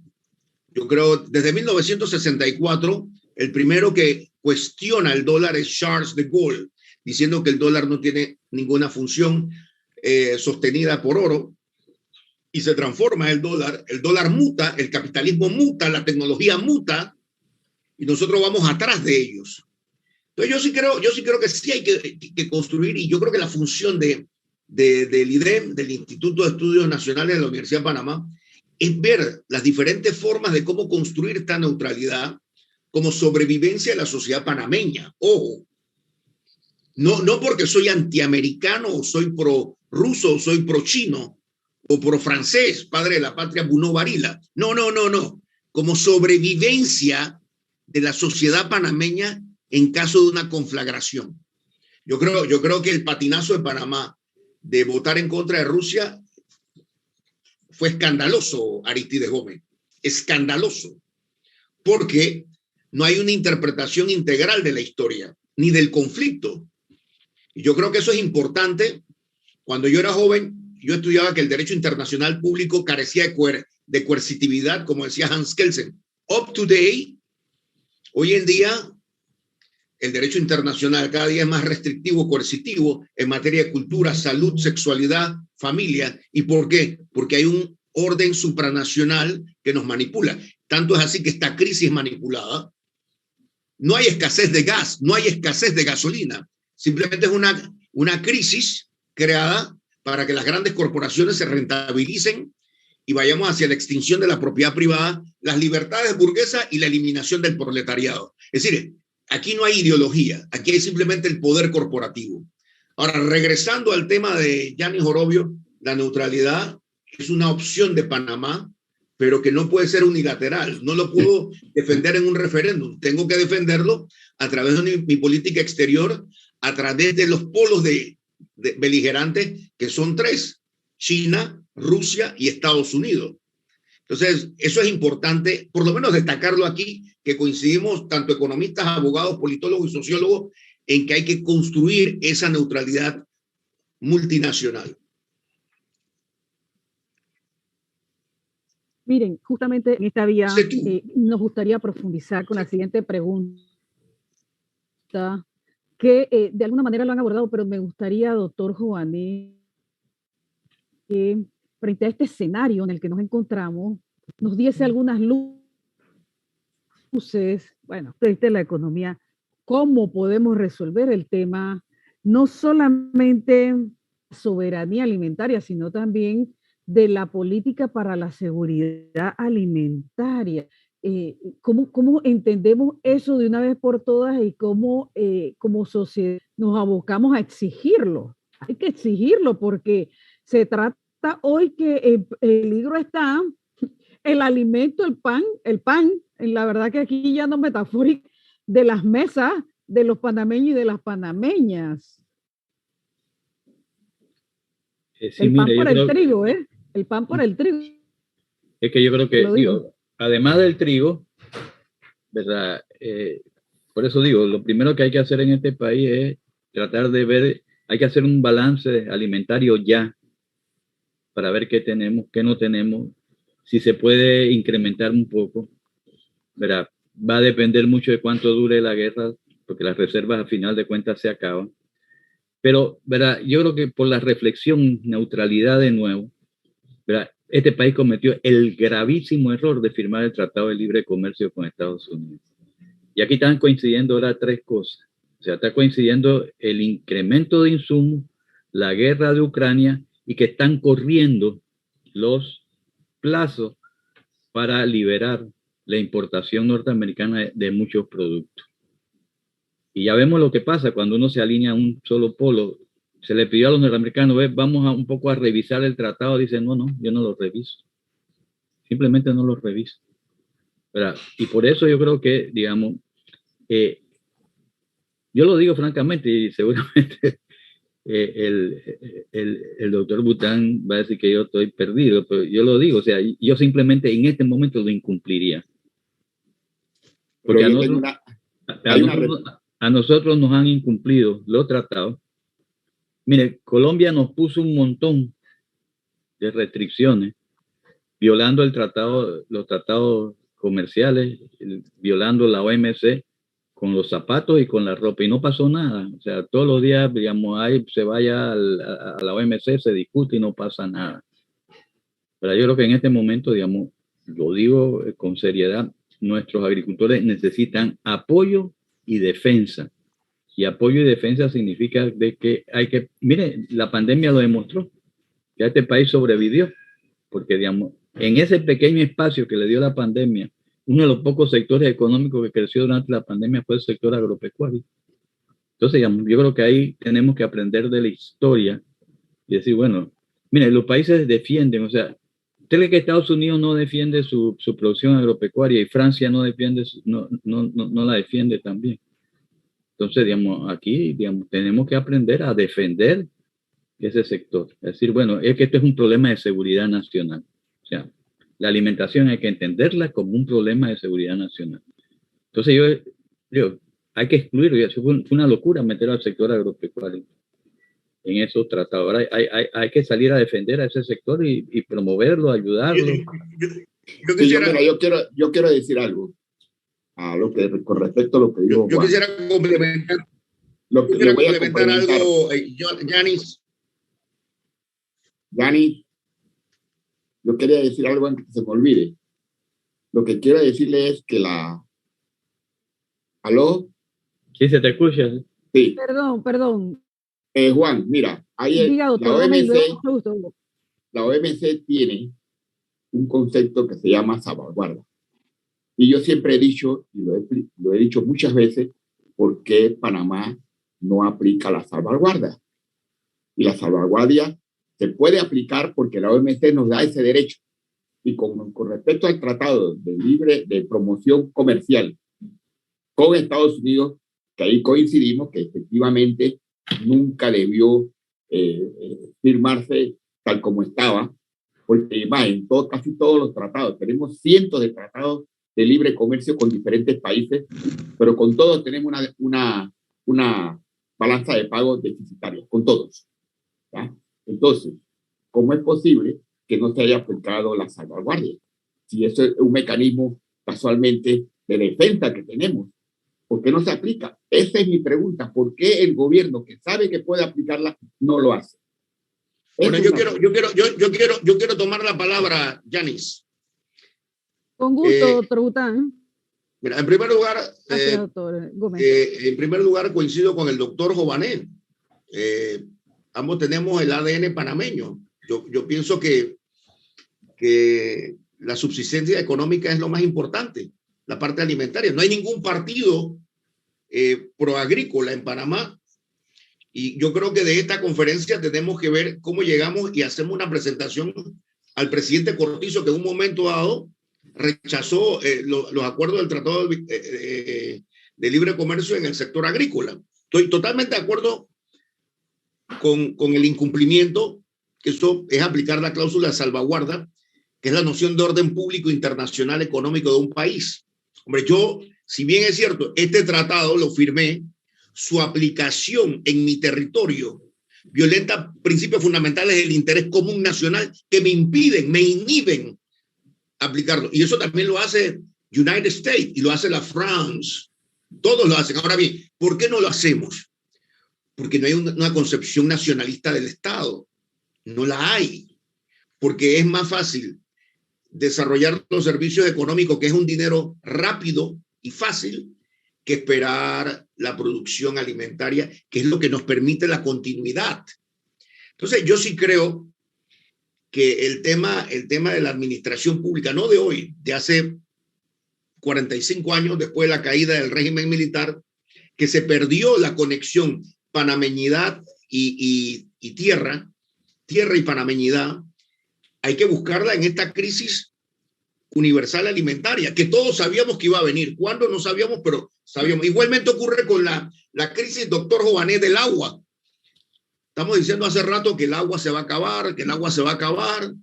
Yo creo, desde 1964, el primero que cuestiona el dólar es Charles de Gaulle, diciendo que el dólar no tiene ninguna función sostenida por oro, y se transforma el dólar muta, el capitalismo muta, la tecnología muta, y nosotros vamos atrás de ellos. Entonces yo sí creo que sí hay que construir, y yo creo que la función del IDEM, del Instituto de Estudios Nacionales de la Universidad de Panamá, es ver las diferentes formas de cómo construir esta neutralidad como sobrevivencia de la sociedad panameña. Ojo, no porque soy antiamericano o soy pro ruso o soy pro chino o pro francés, padre de la patria Bruno Varila. No. Como sobrevivencia de la sociedad panameña en caso de una conflagración. Yo creo que el patinazo de Panamá de votar en contra de Rusia fue escandaloso, Aristides Gómez. Escandaloso. Porque no hay una interpretación integral de la historia, ni del conflicto. Y yo creo que eso es importante. Cuando yo era joven, yo estudiaba que el derecho internacional público carecía de coercitividad, como decía Hans Kelsen. Up to date, hoy en día, el derecho internacional cada día es más restrictivo, coercitivo en materia de cultura, salud, sexualidad, familia. ¿Y por qué? Porque hay un orden supranacional que nos manipula. Tanto es así que esta crisis manipulada, no hay escasez de gas, no hay escasez de gasolina. Simplemente es una crisis creada para que las grandes corporaciones se rentabilicen y vayamos hacia la extinción de la propiedad privada, las libertades burguesas y la eliminación del proletariado. Es decir, aquí no hay ideología, aquí hay simplemente el poder corporativo. Ahora, regresando al tema de Yanis Orobio, la neutralidad es una opción de Panamá, pero que no puede ser unilateral. No lo puedo defender en un referéndum. Tengo que defenderlo a través de mi política exterior, a través de los polos de beligerantes, que son tres: China, Rusia y Estados Unidos. Entonces, eso es importante, por lo menos destacarlo aquí, que coincidimos tanto economistas, abogados, politólogos y sociólogos en que hay que construir esa neutralidad multinacional. Miren, justamente en esta vía nos gustaría profundizar con la siguiente pregunta, que de alguna manera lo han abordado, pero me gustaría, doctor Jované, que frente a este escenario en el que nos encontramos, nos diese algunas luces, bueno, desde la economía, cómo podemos resolver el tema, no solamente soberanía alimentaria, sino también de la política para la seguridad alimentaria. ¿Cómo entendemos eso de una vez por todas y cómo como sociedad nos abocamos a exigirlo? Hay que exigirlo porque se trata hoy que el peligro está el alimento, el pan, la verdad que aquí ya no metafórico, de las mesas de los panameños y de las panameñas. Sí, el pan mire, por el trigo, ¿eh? El pan por el trigo. Es que yo creo que, digo, además del trigo, ¿verdad? Por eso digo, lo primero que hay que hacer en este país es tratar de ver, hay que hacer un balance alimentario ya, para ver qué tenemos, qué no tenemos, si se puede incrementar un poco, ¿verdad? Va a depender mucho de cuánto dure la guerra, porque las reservas a final de cuentas se acaban. Pero, ¿verdad? Yo creo que por la reflexión, neutralidad de nuevo, ¿verdad? Este país cometió el gravísimo error de firmar el Tratado de Libre Comercio con Estados Unidos. Y aquí están coincidiendo ahora tres cosas. O sea, está coincidiendo el incremento de insumos, la guerra de Ucrania y que están corriendo los plazos para liberar la importación norteamericana de muchos productos. Y ya vemos lo que pasa cuando uno se alinea a un solo polo. Se le pidió a los norteamericanos, vamos a un poco a revisar el tratado. Dicen, no, yo no lo reviso. Simplemente no lo reviso. ¿Verdad? Y por eso yo creo que, digamos, yo lo digo francamente y seguramente el doctor Bután va a decir que yo estoy perdido, pero yo lo digo, o sea, yo simplemente en este momento lo incumpliría. Porque a nosotros nos han incumplido los tratados. Mire, Colombia nos puso un montón de restricciones, violando los tratados comerciales, violando la OMC con los zapatos y con la ropa, y no pasó nada. O sea, todos los días, digamos, se vaya a la OMC, se discute y no pasa nada. Pero yo creo que en este momento, digamos, lo digo con seriedad, nuestros agricultores necesitan apoyo y defensa. Y apoyo y defensa significa de que mire, la pandemia lo demostró, que este país sobrevivió, porque, digamos, en ese pequeño espacio que le dio la pandemia, uno de los pocos sectores económicos que creció durante la pandemia fue el sector agropecuario. Entonces, digamos, yo creo que ahí tenemos que aprender de la historia y decir, bueno, mire, los países defienden, o sea, usted ve que Estados Unidos no defiende su producción agropecuaria y Francia no la defiende también. Entonces, digamos, aquí, digamos, tenemos que aprender a defender ese sector. Es decir, bueno, es que esto es un problema de seguridad nacional. O sea, la alimentación hay que entenderla como un problema de seguridad nacional. Entonces yo hay que excluirlo. Eso fue una locura meter al sector agropecuario en esos tratados. Ahora hay que salir a defender a ese sector y promoverlo, ayudarlo. Yo quiero decir algo con respecto a lo que dijo Juan. Yo quisiera complementar. Algo, Yanis. Yanis, yo quería decir algo antes que se me olvide. Lo que quiero decirle es que ¿Aló? Sí, se te escucha. Sí. Perdón. Juan, mira, la OMC tiene un concepto que se llama salvaguarda. Y yo siempre he dicho, y lo he dicho muchas veces, por qué Panamá no aplica la salvaguarda. Y la salvaguardia se puede aplicar porque la OMC nos da ese derecho. Y con respecto al tratado de promoción comercial con Estados Unidos, que ahí coincidimos que efectivamente nunca debió firmarse tal como estaba, porque casi todos los tratados, tenemos cientos de tratados de libre comercio con diferentes países, pero con todos tenemos una balanza de pagos deficitaria, con todos. ¿Ya? Entonces, ¿cómo es posible que no se haya aplicado la salvaguardia? Si eso es un mecanismo casualmente de defensa que tenemos, ¿por qué no se aplica? Esa es mi pregunta. ¿Por qué el gobierno que sabe que puede aplicarla no lo hace? Bueno, yo quiero tomar la palabra, Yanis. Con gusto, doctor Bután. Mira, en primer lugar, coincido con el doctor Jovanet. ambos tenemos el ADN panameño. Yo pienso que la subsistencia económica es lo más importante, la parte alimentaria. No hay ningún partido proagrícola en Panamá. Y yo creo que de esta conferencia tenemos que ver cómo llegamos y hacemos una presentación al presidente Cortizo, que en un momento dado rechazó los acuerdos del Tratado de Libre Comercio en el sector agrícola. Estoy totalmente de acuerdo con el incumplimiento, que eso es aplicar la cláusula de salvaguarda, que es la noción de orden público internacional económico de un país. Hombre, yo, si bien es cierto, este tratado lo firmé, su aplicación en mi territorio violenta principios fundamentales del interés común nacional que me inhiben aplicarlo. Y eso también lo hace United States y lo hace la France. Todos lo hacen. Ahora bien, ¿por qué no lo hacemos? Porque no hay una concepción nacionalista del Estado. No la hay. Porque es más fácil desarrollar los servicios económicos, que es un dinero rápido y fácil, que esperar la producción alimentaria, que es lo que nos permite la continuidad. Entonces, yo sí creo que el tema de la administración pública, no de hoy, de hace 45 años después de la caída del régimen militar, que se perdió la conexión panameñidad y tierra y panameñidad, hay que buscarla en esta crisis universal alimentaria, que todos sabíamos que iba a venir. ¿Cuándo? No sabíamos, pero sabíamos. Igualmente ocurre con la crisis, doctor Jované, del agua. Estamos diciendo hace rato que el agua se va a acabar,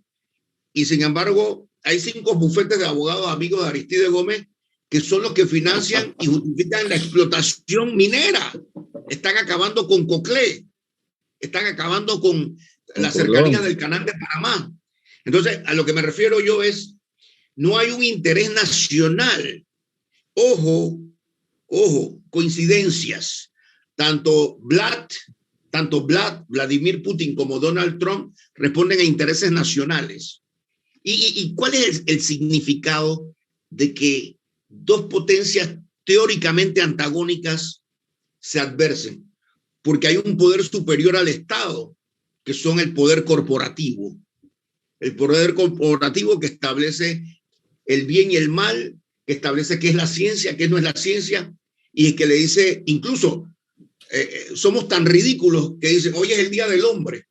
y sin embargo hay 5 bufetes de abogados amigos de Aristide Gómez que son los que financian y justifican la explotación minera. Están acabando con Coclé, están acabando con la cercanía del canal de Panamá. Entonces, a lo que me refiero yo es, no hay un interés nacional. Ojo, coincidencias. Tanto Vladimir Putin como Donald Trump responden a intereses nacionales. ¿Y cuál es el significado de que dos potencias teóricamente antagónicas se adversen? Porque hay un poder superior al Estado, que son el poder corporativo. El poder corporativo que establece el bien y el mal, que establece qué es la ciencia, qué no es la ciencia, y que le dice, incluso, somos tan ridículos que dicen, hoy es el día del hombre,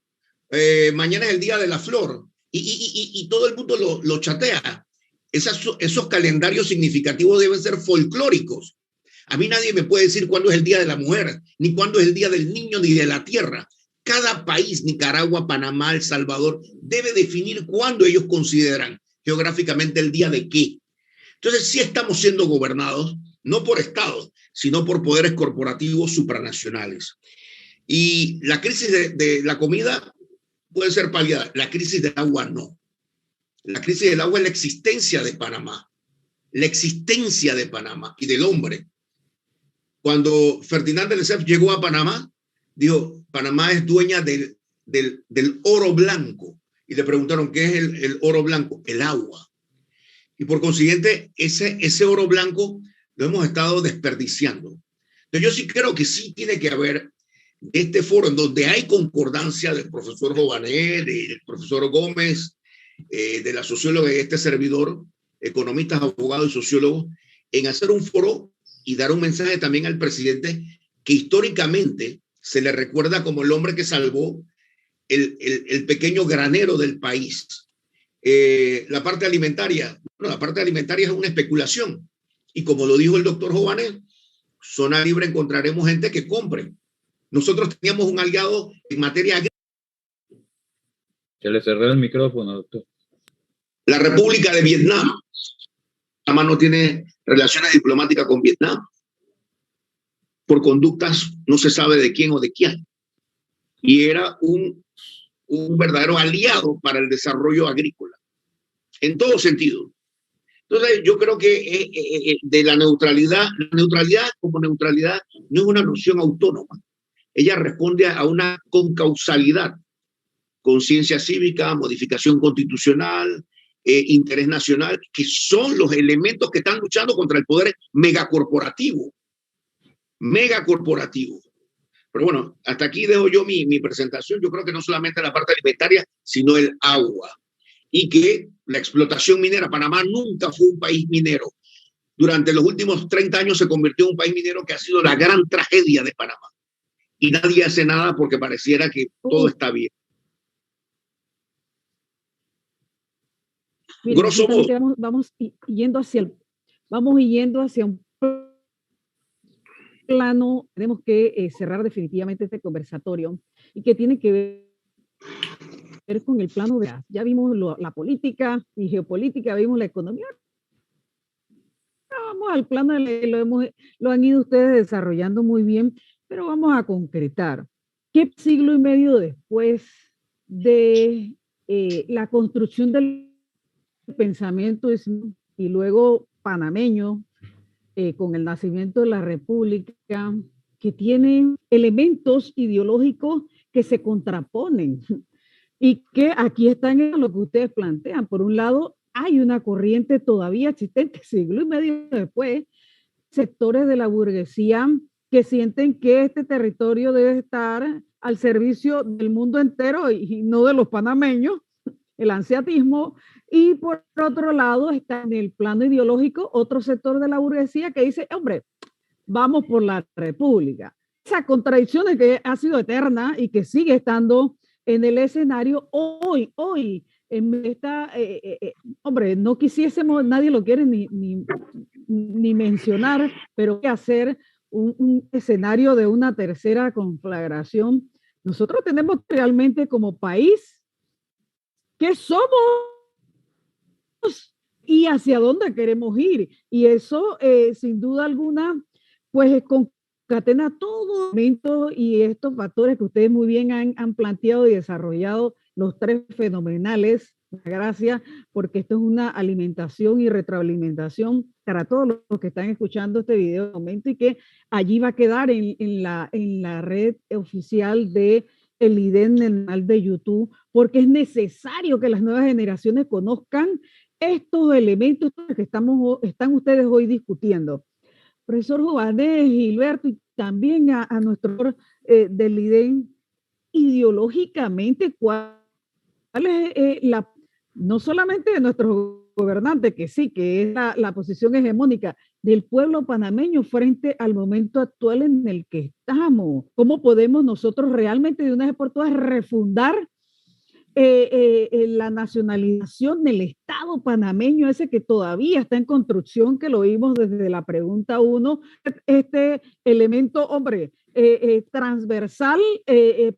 mañana es el día de la flor, y todo el mundo lo chatea. Esos calendarios significativos deben ser folclóricos. A mí nadie me puede decir cuándo es el día de la mujer, ni cuándo es el día del niño, ni de la tierra. Cada país, Nicaragua, Panamá, El Salvador, debe definir cuándo ellos consideran geográficamente el día de qué. Entonces, sí estamos siendo gobernados, no por estados, sino por poderes corporativos supranacionales. Y la crisis de la comida puede ser paliada, la crisis del agua no. La crisis del agua es la existencia de Panamá y del hombre. Cuando Ferdinand de Lesseps llegó a Panamá, dijo, Panamá es dueña del oro blanco. Y le preguntaron, ¿qué es el oro blanco? El agua. Y por consiguiente, ese oro blanco lo hemos estado desperdiciando. Entonces yo sí creo que sí tiene que haber este foro en donde hay concordancia del profesor Jované, del profesor Gómez, de la socióloga y este servidor, economistas, abogados y sociólogos, en hacer un foro y dar un mensaje también al presidente que históricamente se le recuerda como el hombre que salvó el pequeño granero del país. La parte alimentaria es una especulación. Y como lo dijo el doctor Jované, zona libre encontraremos gente que compre. Nosotros teníamos un aliado en materia agrícola. Se le cerró el micrófono, doctor. La República de Vietnam. Panamá no tiene relaciones diplomáticas con Vietnam. Por conductas no se sabe de quién o de quién. Y era un verdadero aliado para el desarrollo agrícola, en todo sentido. Entonces, yo creo que de la neutralidad como neutralidad no es una noción autónoma. Ella responde a una concausalidad, conciencia cívica, modificación constitucional, interés nacional, que son los elementos que están luchando contra el poder megacorporativo. Pero bueno, hasta aquí dejo yo mi presentación. Yo creo que no solamente la parte alimentaria, sino el agua. Y que la explotación minera, Panamá nunca fue un país minero. Durante los últimos 30 años se convirtió en un país minero que ha sido la gran tragedia de Panamá. Y nadie hace nada porque pareciera que todo está bien. Miren, Grosso modo. vamos yendo hacia un plano. Tenemos que cerrar definitivamente este conversatorio y que tiene que ver con el plano de ya vimos la política y geopolítica, vimos la economía. Vamos al plano, lo han ido ustedes desarrollando muy bien, pero vamos a concretar. ¿Qué siglo y medio después de la construcción del pensamiento y luego panameño, con el nacimiento de la República, que tiene elementos ideológicos que se contraponen y que aquí están en lo que ustedes plantean? Por un lado, hay una corriente todavía existente, siglo y medio después, sectores de la burguesía que sienten que este territorio debe estar al servicio del mundo entero y no de los panameños, el anseatismo. Y por otro lado está en el plano ideológico otro sector de la burguesía que dice, hombre, vamos por la república. Esa contradicción es que ha sido eterna y que sigue estando en el escenario hoy, en esta, hombre, no quisiésemos, nadie lo quiere ni mencionar, pero que hacer un escenario de una tercera conflagración. Nosotros tenemos realmente como país qué somos y hacia dónde queremos ir. Y eso, sin duda alguna, pues concatena todo momento y estos factores que ustedes muy bien han planteado y desarrollado, los tres fenomenales. Gracias, porque esto es una alimentación y retroalimentación para todos los que están escuchando este video de momento, y que allí va a quedar en la red oficial de el IDEN, en el canal de YouTube, porque es necesario que las nuevas generaciones conozcan estos elementos que están ustedes hoy discutiendo. Profesor Joanés, Gilberto, y también a nuestro del IDEN, ideológicamente, ¿cuál es no solamente de nuestros gobernantes, que sí, que es la posición hegemónica del pueblo panameño frente al momento actual en el que estamos? ¿Cómo podemos nosotros realmente de una vez por todas refundar la nacionalización del Estado panameño, ese que todavía está en construcción, que lo vimos desde la pregunta 1, este elemento, hombre, transversal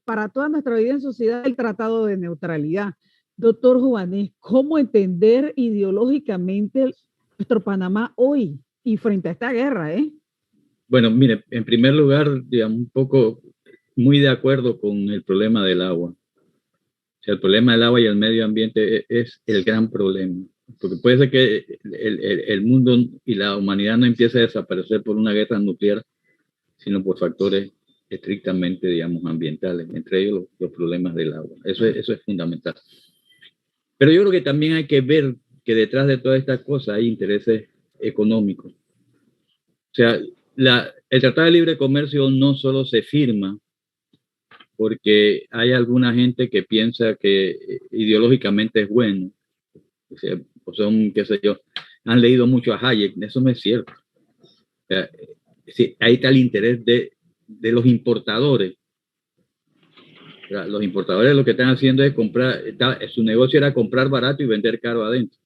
para toda nuestra vida en sociedad, el Tratado de Neutralidad? Doctor Joanés, ¿cómo entender ideológicamente nuestro Panamá hoy y frente a esta guerra? Bueno, mire, en primer lugar, digamos, un poco muy de acuerdo con el problema del agua. O sea, el problema del agua y el medio ambiente es el gran problema. Porque puede ser que el mundo y la humanidad no empiece a desaparecer por una guerra nuclear, sino por factores estrictamente, digamos, ambientales, entre ellos los problemas del agua. Eso es fundamental. Pero yo creo que también hay que ver que detrás de todas estas cosas hay intereses económicos. O sea, el Tratado de Libre Comercio no solo se firma porque hay alguna gente que piensa que ideológicamente es bueno, o son, qué sé yo, han leído mucho a Hayek. Eso no es cierto. O sea, sí, ahí está el interés de los importadores. O sea, los importadores lo que están haciendo es comprar, su negocio era comprar barato y vender caro adentro.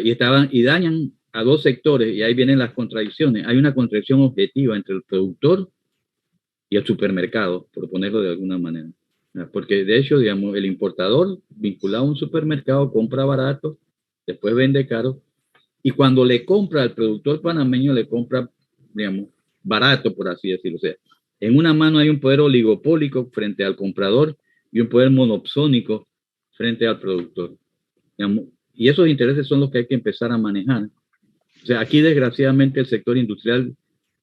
Y dañan a dos sectores, y ahí vienen las contradicciones. Hay una contradicción objetiva entre el productor y el supermercado, por ponerlo de alguna manera. Porque de hecho, digamos, el importador vinculado a un supermercado compra barato, después vende caro, y cuando le compra al productor panameño, le compra, digamos, barato, por así decirlo. O sea, en una mano hay un poder oligopólico frente al comprador y un poder monopsónico frente al productor. Digamos, y esos intereses son los que hay que empezar a manejar. O sea, aquí desgraciadamente el sector industrial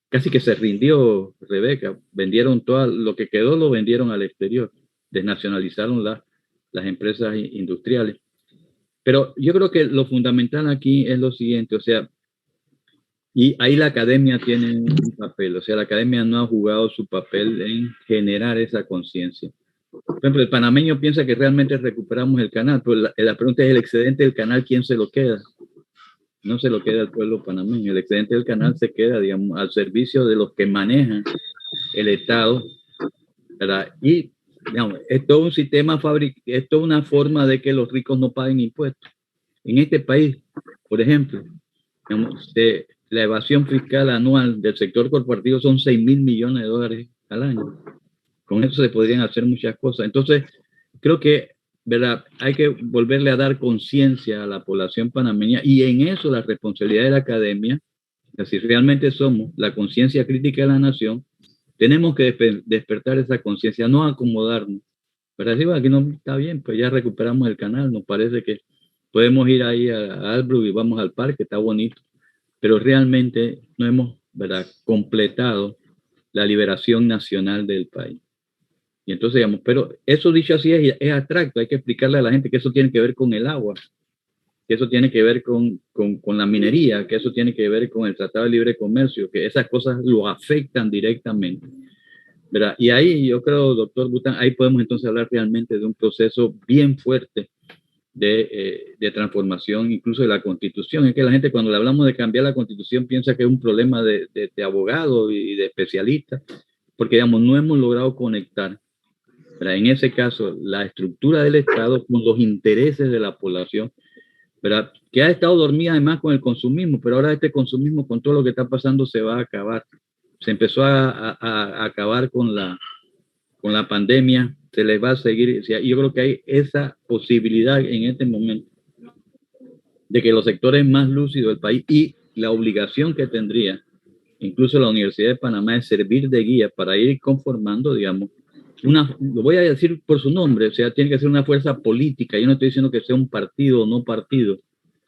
casi que se rindió, Rebeca. Vendieron todo lo que quedó, lo vendieron al exterior. Desnacionalizaron las empresas industriales. Pero yo creo que lo fundamental aquí es lo siguiente, o sea, Y ahí la academia tiene un papel, o sea, la academia no ha jugado su papel en generar esa conciencia. Por ejemplo, el panameño piensa que realmente recuperamos el canal, pero la pregunta es, ¿el excedente del canal quién se lo queda? No se lo queda al pueblo panameño, el excedente del canal se queda, digamos, al servicio de los que manejan el Estado, ¿verdad? Y, digamos, es todo un sistema es toda una forma de que los ricos no paguen impuestos. En este país, por ejemplo, digamos, la evasión fiscal anual del sector corporativo son 6.000 millones de dólares al año. Con eso se podrían hacer muchas cosas. Entonces, creo que, ¿verdad? Hay que volverle a dar conciencia a la población panameña y en eso la responsabilidad de la academia, si realmente somos la conciencia crítica de la nación, tenemos que despertar esa conciencia, no acomodarnos. Pero así, bueno, aquí no está bien, pues ya recuperamos el canal, nos parece que podemos ir ahí a Albrook y vamos al parque, está bonito, pero realmente no hemos, ¿verdad?, completado la liberación nacional del país. Y entonces, digamos, pero eso dicho así es abstracto, hay que explicarle a la gente que eso tiene que ver con el agua, que eso tiene que ver con la minería, que eso tiene que ver con el Tratado de Libre Comercio, que esas cosas lo afectan directamente, ¿verdad? Y ahí yo creo, doctor Bután, ahí podemos entonces hablar realmente de un proceso bien fuerte de transformación, incluso de la Constitución. Es que la gente cuando le hablamos de cambiar la Constitución piensa que es un problema de abogados y de especialistas, porque, digamos, no hemos logrado conectar, ¿verdad?, en ese caso, la estructura del Estado con los intereses de la población, ¿verdad?, que ha estado dormida además con el consumismo, pero ahora este consumismo con todo lo que está pasando se va a acabar. Se empezó a acabar con la pandemia, se les va a seguir, o sea, yo creo que hay esa posibilidad en este momento de que los sectores más lúcidos del país y la obligación que tendría incluso la Universidad de Panamá es servir de guía para ir conformando, digamos, lo voy a decir por su nombre, o sea, tiene que ser una fuerza política. Yo no estoy diciendo que sea un partido o no partido,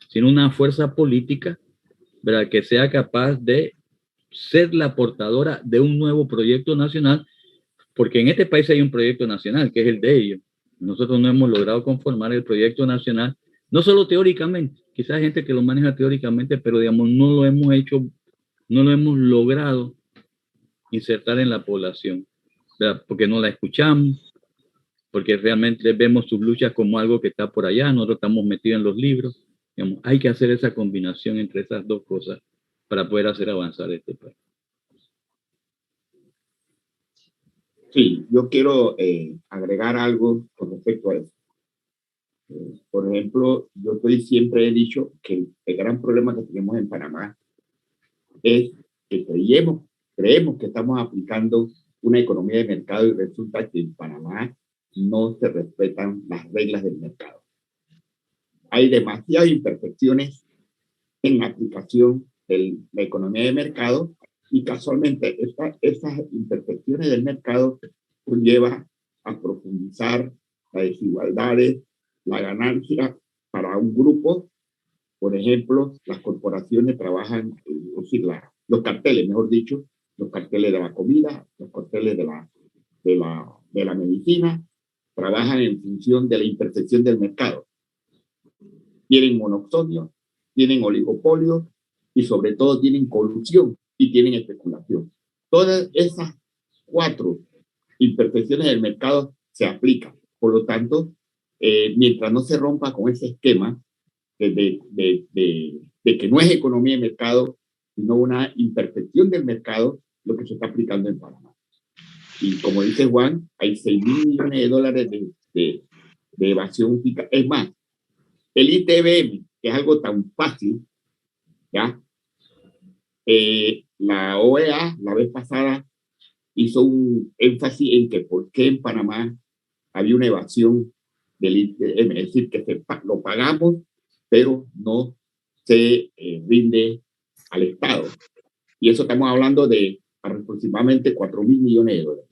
sino una fuerza política, ¿verdad?, que sea capaz de ser la portadora de un nuevo proyecto nacional, porque en este país hay un proyecto nacional, que es el de ellos. Nosotros no hemos logrado conformar el proyecto nacional, no solo teóricamente, quizás hay gente que lo maneja teóricamente, pero, digamos, no lo hemos hecho, no lo hemos logrado insertar en la población, ¿verdad?, porque no la escuchamos, porque realmente vemos sus luchas como algo que está por allá, nosotros estamos metidos en los libros. Digamos, hay que hacer esa combinación entre esas dos cosas para poder hacer avanzar este país. Sí, yo quiero agregar algo con respecto a eso. Por ejemplo, siempre he dicho que el gran problema que tenemos en Panamá es que creemos que estamos aplicando una economía de mercado y resulta que en Panamá no se respetan las reglas del mercado. Hay demasiadas imperfecciones en la aplicación de la economía de mercado y casualmente esas imperfecciones del mercado conlleva a profundizar las desigualdades, la ganancia para un grupo. Por ejemplo, las corporaciones trabajan, es decir, los carteles, mejor dicho, los carteles de la comida, los carteles de la medicina, trabajan en función de la imperfección del mercado. Tienen monopolio, tienen oligopolio y sobre todo tienen colusión y tienen especulación. Todas esas 4 imperfecciones del mercado se aplican. Por lo tanto, mientras no se rompa con ese esquema de que no es economía de mercado, sino una imperfección del mercado, lo que se está aplicando en Panamá. Y como dice Juan, hay 6.000 millones de dólares de evasión fiscal. Es más, el ITBM, que es algo tan fácil, ¿ya? La OEA, la vez pasada, hizo un énfasis en que por qué en Panamá había una evasión del ITBM, es decir, que lo pagamos, pero no se rinde al Estado. Y eso estamos hablando de aproximadamente 4.000 millones de dólares.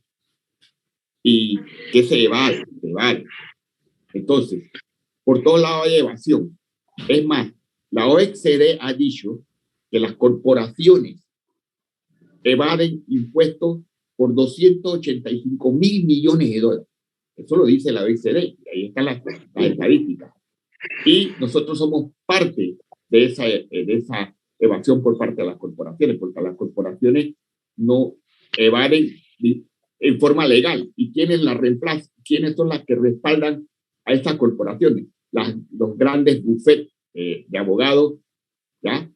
Y que se evade. Entonces, por todos lados hay evasión. Es más, la OECD ha dicho que las corporaciones evaden impuestos por 285.000 millones de dólares. Eso lo dice la OECD. Ahí están las estadísticas. Y nosotros somos parte de esa evasión por parte de las corporaciones, porque las corporaciones no evaden en forma legal. ¿Y quiénes las reemplazan? ¿Quiénes son las que respaldan a estas corporaciones? Los grandes bufetes de abogados, ¿ya?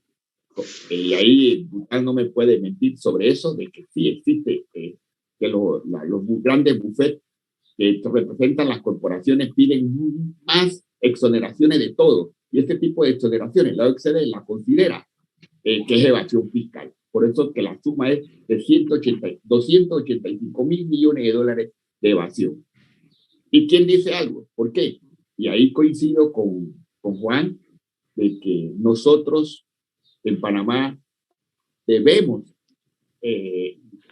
Y ahí Bután no me puede mentir sobre eso, de que sí existe, que los grandes bufetes que representan las corporaciones piden más exoneraciones de todo. Y este tipo de exoneraciones la OCDE la considera que es evasión fiscal. Por eso que la suma es de 285 mil millones de dólares de evasión. ¿Y quién dice algo? ¿Por qué? Y ahí coincido con Juan, de que nosotros en Panamá debemos,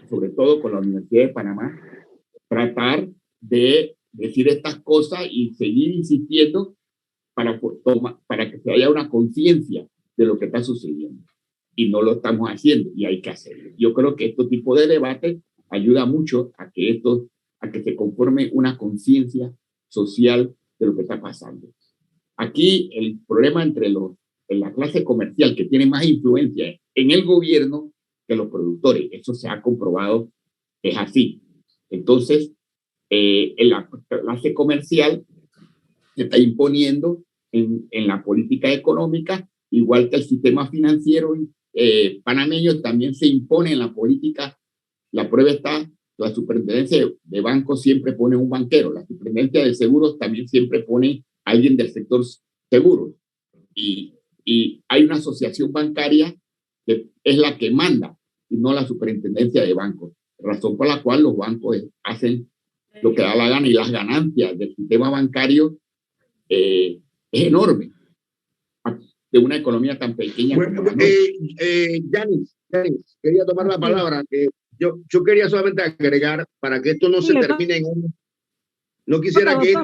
sobre todo con la Universidad de Panamá, tratar de decir estas cosas y seguir insistiendo para que se haya una conciencia de lo que está sucediendo. Y no lo estamos haciendo y hay que hacerlo. Yo creo que este tipo de debate ayuda mucho a que se conforme una conciencia social de lo que está pasando. Aquí el problema en la clase comercial, que tiene más influencia en el gobierno que los productores, eso se ha comprobado, es así. Entonces, en la clase comercial se está imponiendo en la política económica, igual que el sistema financiero panameño también se impone en la política. La prueba está, la superintendencia de bancos siempre pone un banquero, la superintendencia de seguros también siempre pone a alguien del sector seguros. Y hay una asociación bancaria que es la que manda, y no la superintendencia de bancos, razón por la cual los bancos hacen lo que da la gana y las ganancias del sistema bancario es enorme de una economía tan pequeña. Bueno, Yanis, quería tomar la palabra. Yo quería solamente agregar para que esto no se termine en un... No quisiera que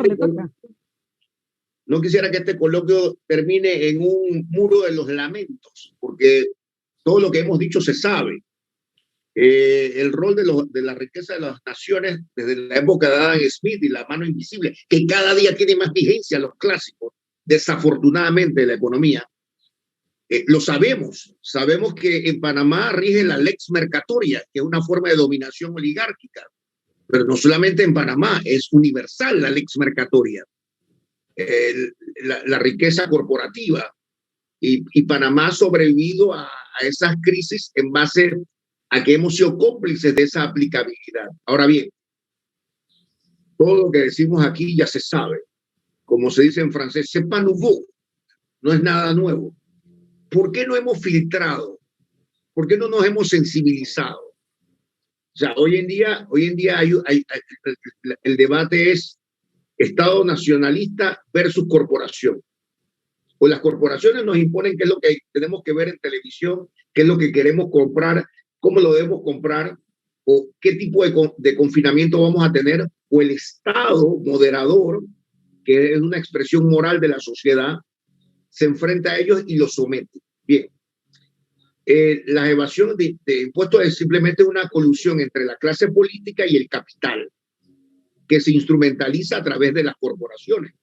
este coloquio termine en un muro de los lamentos, porque todo lo que hemos dicho se sabe. El rol de la riqueza de las naciones desde la época de Adam Smith y la mano invisible, que cada día tiene más vigencia, los clásicos, desafortunadamente, de la economía. Lo sabemos que en Panamá rige la lex mercatoria, que es una forma de dominación oligárquica, pero no solamente en Panamá, es universal la lex mercatoria, la riqueza corporativa, y Panamá ha sobrevivido a esas crisis en base a que hemos sido cómplices de esa aplicabilidad. Ahora bien, todo lo que decimos aquí ya se sabe, como se dice en francés, c'est pas nouveau, no es nada nuevo. ¿Por qué no hemos filtrado? ¿Por qué no nos hemos sensibilizado? O sea, hoy en día el debate es Estado nacionalista versus corporación. O las corporaciones nos imponen qué es lo que tenemos que ver en televisión, qué es lo que queremos comprar, cómo lo debemos comprar, o qué tipo de confinamiento vamos a tener, o el Estado moderador, que es una expresión moral de la sociedad, se enfrenta a ellos y los somete. Bien, la evasión de impuestos es simplemente una colusión entre la clase política y el capital, que se instrumentaliza a través de las corporaciones.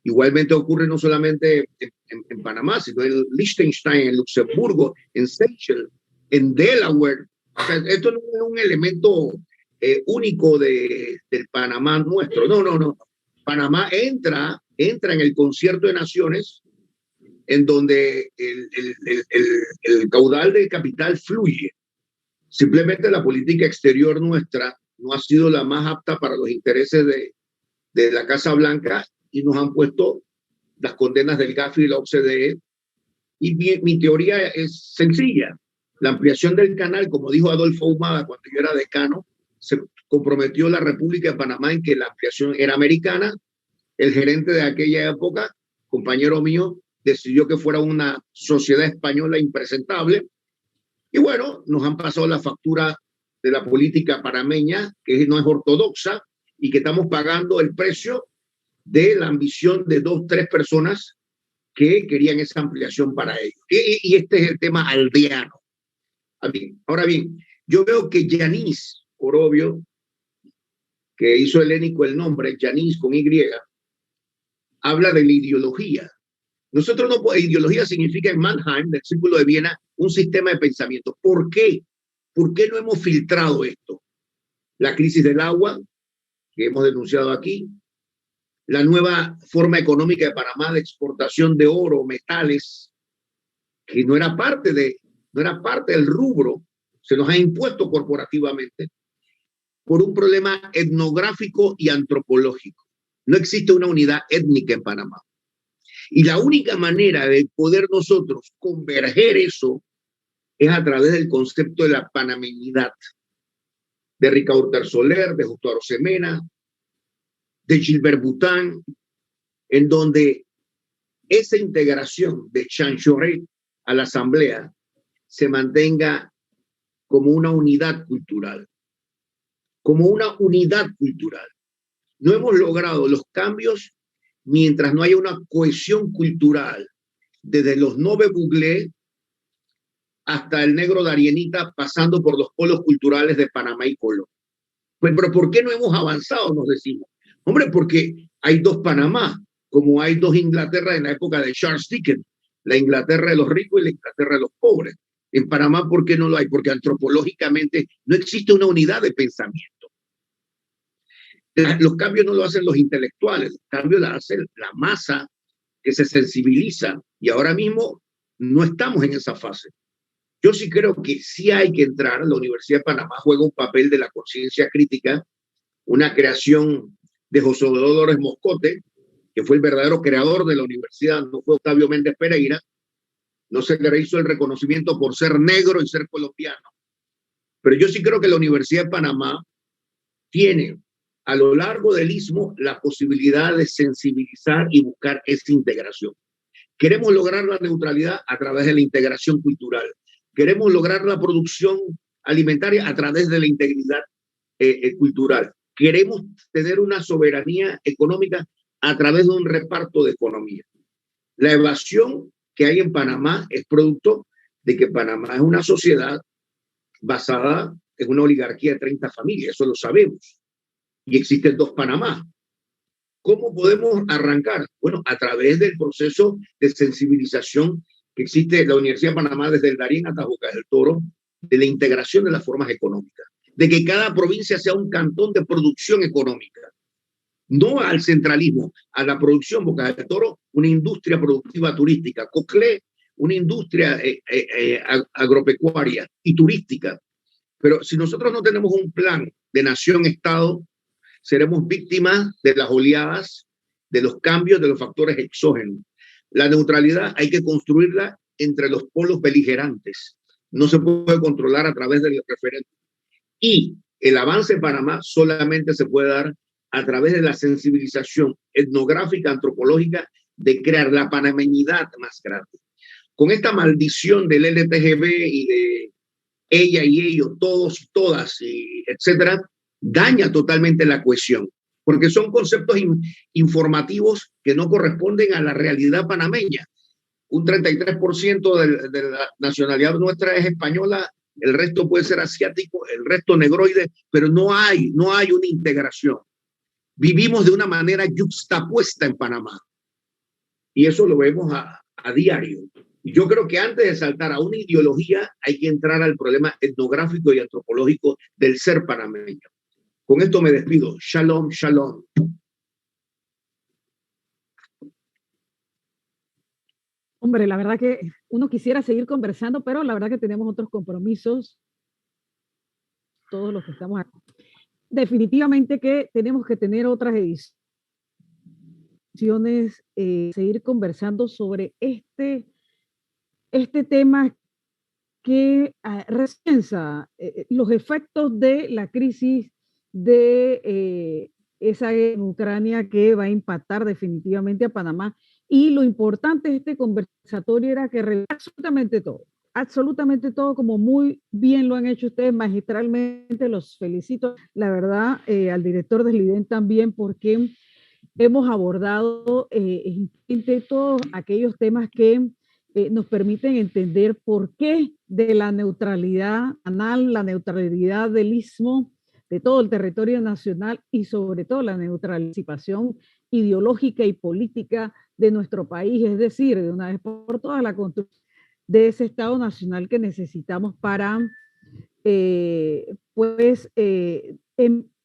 Igualmente ocurre no solamente en Panamá, sino en Liechtenstein, en Luxemburgo, en Seychelles, en Delaware. O sea, esto no es un elemento único del Panamá nuestro. No. Panamá entra en el concierto de naciones en donde el caudal de capital fluye. Simplemente la política exterior nuestra no ha sido la más apta para los intereses de la Casa Blanca y nos han puesto las condenas del Gafi y la OCDE. Y mi teoría es sencilla. La ampliación del canal, como dijo Adolfo Humada cuando yo era decano, se comprometió la República de Panamá en que la ampliación era americana. El gerente de aquella época, compañero mío, decidió que fuera una sociedad española impresentable. Y bueno, nos han pasado la factura de la política panameña, que no es ortodoxa, y que estamos pagando el precio de la ambición de 2 o 3 personas que querían esa ampliación para ellos. Y este es el tema aldeano. Ahora bien, yo veo que Yanis Orobio, que hizo helénico el nombre, Yanis con Y, habla de la ideología. Nosotros no podemos, ideología significa en Mannheim, del Círculo de Viena, un sistema de pensamiento. ¿Por qué? ¿Por qué no hemos filtrado esto? La crisis del agua, que hemos denunciado aquí, la nueva forma económica de Panamá de exportación de oro, metales, que no era parte del rubro, se nos ha impuesto corporativamente por un problema etnográfico y antropológico. No existe una unidad étnica en Panamá. Y la única manera de poder nosotros converger eso es a través del concepto de la panameñidad, de Ricardo Soler, de Justo Arosemena, de Gilbert Bután, en donde esa integración de Chanchoré a la asamblea se mantenga como una unidad cultural, como una unidad cultural. No hemos logrado los cambios mientras no haya una cohesión cultural, desde los Nove Buglé hasta el Negro de Arienita, pasando por los polos culturales de Panamá y Colón. Pues, pero ¿por qué no hemos avanzado? Nos decimos. Hombre, porque hay dos Panamá, como hay dos Inglaterra en la época de Charles Dickens, la Inglaterra de los ricos y la Inglaterra de los pobres. En Panamá, ¿por qué no lo hay? Porque antropológicamente no existe una unidad de pensamiento. Los cambios no lo hacen los intelectuales, los cambios lo hace la masa que se sensibiliza, y ahora mismo no estamos en esa fase. Yo sí creo que sí hay que entrar. La Universidad de Panamá juega un papel de la conciencia crítica, una creación de José Dolores Moscote, que fue el verdadero creador de la universidad, no fue Octavio Méndez Pereira, no se le hizo el reconocimiento por ser negro y ser colombiano. Pero yo sí creo que la Universidad de Panamá tiene a lo largo del istmo la posibilidad de sensibilizar y buscar esa integración. Queremos lograr la neutralidad a través de la integración cultural. Queremos lograr la producción alimentaria a través de la integridad cultural. Queremos tener una soberanía económica a través de un reparto de economía. La evasión que hay en Panamá es producto de que Panamá es una sociedad basada en una oligarquía de 30 familias, eso lo sabemos. Y existen dos Panamá. ¿Cómo podemos arrancar? Bueno, a través del proceso de sensibilización que existe en la Universidad de Panamá desde el Darién hasta Bocas del Toro, de la integración de las formas económicas, de que cada provincia sea un cantón de producción económica, no al centralismo, a la producción. Bocas del Toro, una industria productiva turística, Coclé, una industria agropecuaria y turística. Pero si nosotros no tenemos un plan de nación-estado, seremos víctimas de las oleadas, de los cambios, de los factores exógenos. La neutralidad hay que construirla entre los polos beligerantes. No se puede controlar a través del referéndum. Y el avance en Panamá solamente se puede dar a través de la sensibilización etnográfica, antropológica, de crear la panameñidad más grande. Con esta maldición del LTGB y de ella y ellos, todos y todas, y etcétera, daña totalmente la cohesión, porque son conceptos informativos que no corresponden a la realidad panameña. Un 33% de la nacionalidad nuestra es española, el resto puede ser asiático, el resto negroide, pero no hay una integración. Vivimos de una manera yuxtapuesta en Panamá, y eso lo vemos a diario. Y yo creo que antes de saltar a una ideología hay que entrar al problema etnográfico y antropológico del ser panameño. Con esto me despido. Shalom, shalom. Hombre, la verdad que uno quisiera seguir conversando, pero la verdad que tenemos otros compromisos, todos los que estamos aquí. Definitivamente que tenemos que tener otras ediciones, seguir conversando sobre este tema que recensa los efectos de la crisis de esa en Ucrania, que va a impactar definitivamente a Panamá. Y lo importante de este conversatorio era que absolutamente todo, como muy bien lo han hecho ustedes magistralmente, los felicito. La verdad, al director del LIDEN también, porque hemos abordado todos aquellos temas que nos permiten entender por qué de la neutralidad anal, la neutralidad del istmo, de todo el territorio nacional, y sobre todo la neutralización ideológica y política de nuestro país, es decir, de una vez por todas la construcción de ese Estado nacional que necesitamos para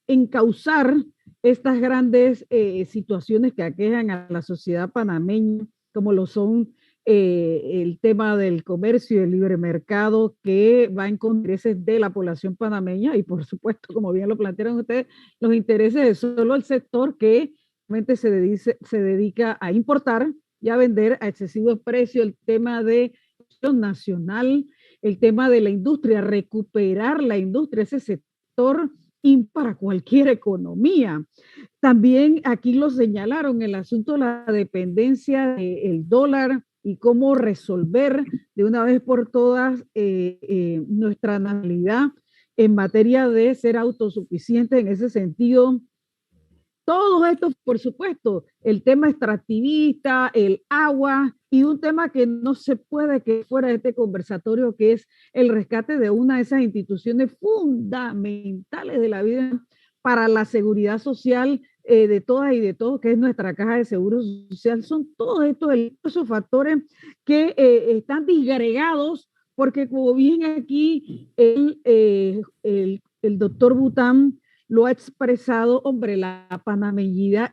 encauzar estas grandes situaciones que aquejan a la sociedad panameña, como lo son el tema del comercio y el libre mercado, que va en intereses de la población panameña y, por supuesto, como bien lo plantearon ustedes, los intereses de solo el sector que realmente se dedica a importar y a vender a excesivo precio. El tema de nacional, el tema de la industria, recuperar la industria, ese sector para cualquier economía. También aquí lo señalaron, el asunto de la dependencia del dólar y cómo resolver de una vez por todas nuestra nacionalidad en materia de ser autosuficiente en ese sentido. Todo esto, por supuesto, el tema extractivista, el agua y un tema que no se puede que fuera de este conversatorio, que es el rescate de una de esas instituciones fundamentales de la vida para la seguridad social de todas y de todos, que es nuestra Caja de Seguro Social. Son todos esos factores que están disgregados, porque como bien aquí el doctor Bután lo ha expresado, hombre, la panameñidad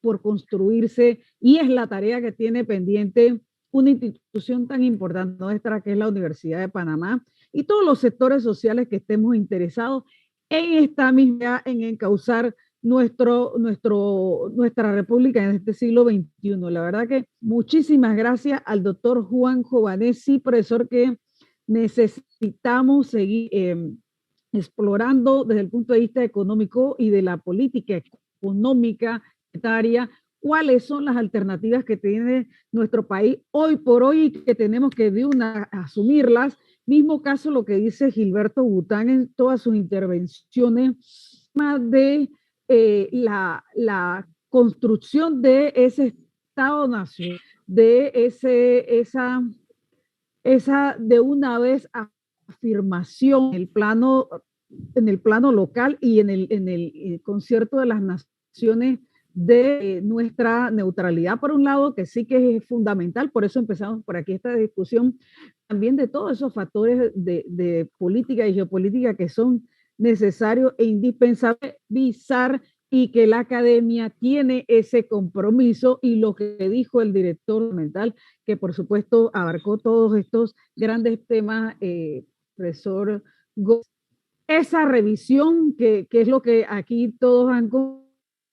por construirse, y es la tarea que tiene pendiente una institución tan importante nuestra que es la Universidad de Panamá y todos los sectores sociales que estemos interesados en esta misma, en encauzar nuestra república en este siglo XXI. La verdad que muchísimas gracias al doctor Juan Jovanesi, profesor, que necesitamos seguir explorando desde el punto de vista económico y de la política económica monetaria, cuáles son las alternativas que tiene nuestro país hoy por hoy y que tenemos que de una asumirlas. Mismo caso lo que dice Gilberto Bután en todas sus intervenciones de la construcción de ese Estado nacional, de esa de una vez afirmación en el plano local y en el concierto de las naciones de nuestra neutralidad, por un lado, que sí que es fundamental. Por eso empezamos por aquí esta discusión también de todos esos factores de política y geopolítica que son necesarios e indispensables visar, y que la academia tiene ese compromiso, y lo que dijo el director mental, que por supuesto abarcó todos estos grandes temas, profesor Gómez. Esa revisión que es lo que aquí todos han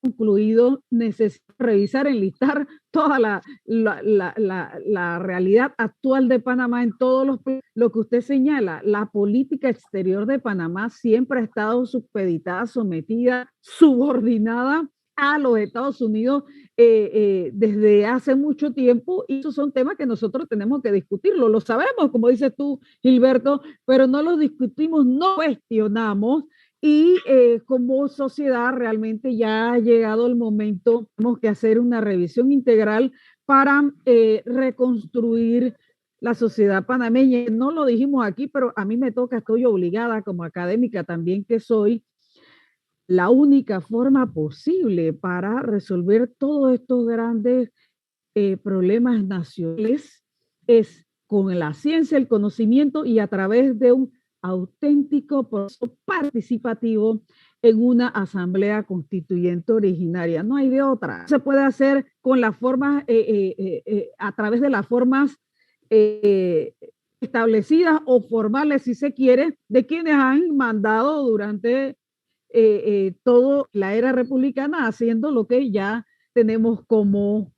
concluido, necesita revisar, enlistar toda la realidad actual de Panamá en todos lo que usted señala. La política exterior de Panamá siempre ha estado supeditada, sometida, subordinada a los Estados Unidos desde hace mucho tiempo, y esos son temas que nosotros tenemos que discutirlo. Lo sabemos, como dices tú, Gilberto, pero no los discutimos, no cuestionamos. Y como sociedad realmente ya ha llegado el momento, tenemos que hacer una revisión integral para reconstruir la sociedad panameña. No lo dijimos aquí, pero a mí me toca, estoy obligada como académica también que soy, la única forma posible para resolver todos estos grandes problemas nacionales es con la ciencia, el conocimiento y a través de un auténtico proceso participativo en una asamblea constituyente originaria. No hay de otra. Se puede hacer con las formas, a través de las formas establecidas o formales, si se quiere, de quienes han mandado durante toda la era republicana, haciendo lo que ya tenemos como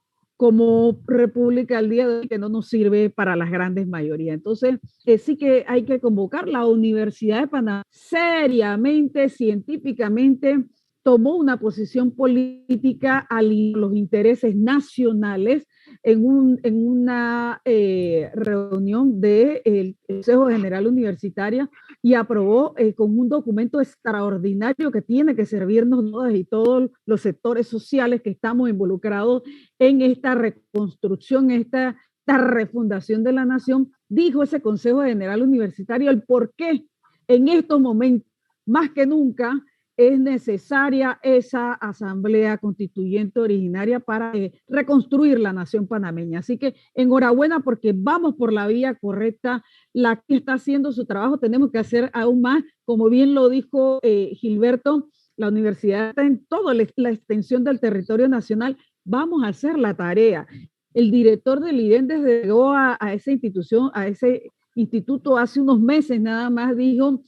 república al día de hoy, que no nos sirve para las grandes mayorías. Entonces, sí que hay que convocar. La Universidad de Panamá seriamente, científicamente, tomó una posición política a los intereses nacionales en una reunión del Consejo General Universitario, y aprobó con un documento extraordinario que tiene que servirnos todas y todos los sectores sociales que estamos involucrados en esta reconstrucción, esta refundación de la nación. Dijo ese Consejo General Universitario el por qué en estos momentos, más que nunca, es necesaria esa asamblea constituyente originaria para reconstruir la nación panameña. Así que enhorabuena porque vamos por la vía correcta. La que está haciendo su trabajo, tenemos que hacer aún más, como bien lo dijo Gilberto, la universidad está en toda la extensión del territorio nacional. Vamos a hacer la tarea. El director del IDEN desde llegó a esa institución, a ese instituto hace unos meses nada más, dijo: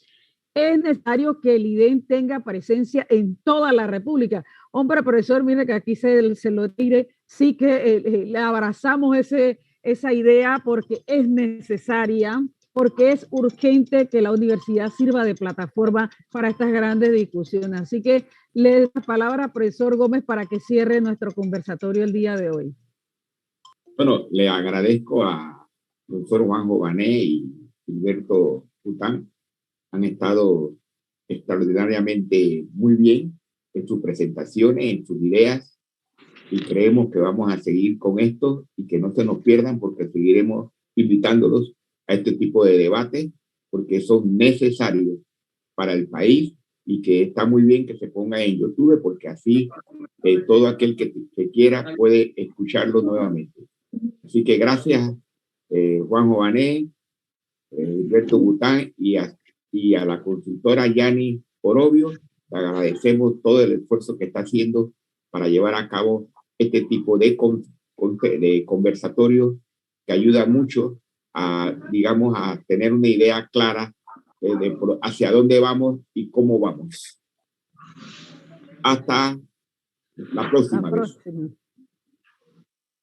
es necesario que el IDEN tenga presencia en toda la República. Hombre, profesor, mire que aquí se lo diré, sí que le abrazamos esa idea porque es necesaria, porque es urgente que la universidad sirva de plataforma para estas grandes discusiones. Así que le doy la palabra a profesor Gómez para que cierre nuestro conversatorio el día de hoy. Bueno, le agradezco a profesor Juanjo Bané y Gilberto Bután. Han estado extraordinariamente muy bien en sus presentaciones, en sus ideas, y creemos que vamos a seguir con esto y que no se nos pierdan porque seguiremos invitándolos a este tipo de debates porque son necesarios para el país y que está muy bien que se ponga en YouTube porque así todo aquel que quiera puede escucharlo nuevamente. Así que gracias Juanjo Bané, Gilberto Bután y a la consultora Yani Orobio. Le agradecemos todo el esfuerzo que está haciendo para llevar a cabo este tipo de conversatorios que ayuda mucho a, digamos, a tener una idea clara de hacia dónde vamos y cómo vamos. Hasta la próxima.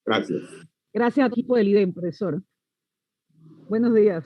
Gracias. Gracias a ti por el IDEN, profesor. Buenos días.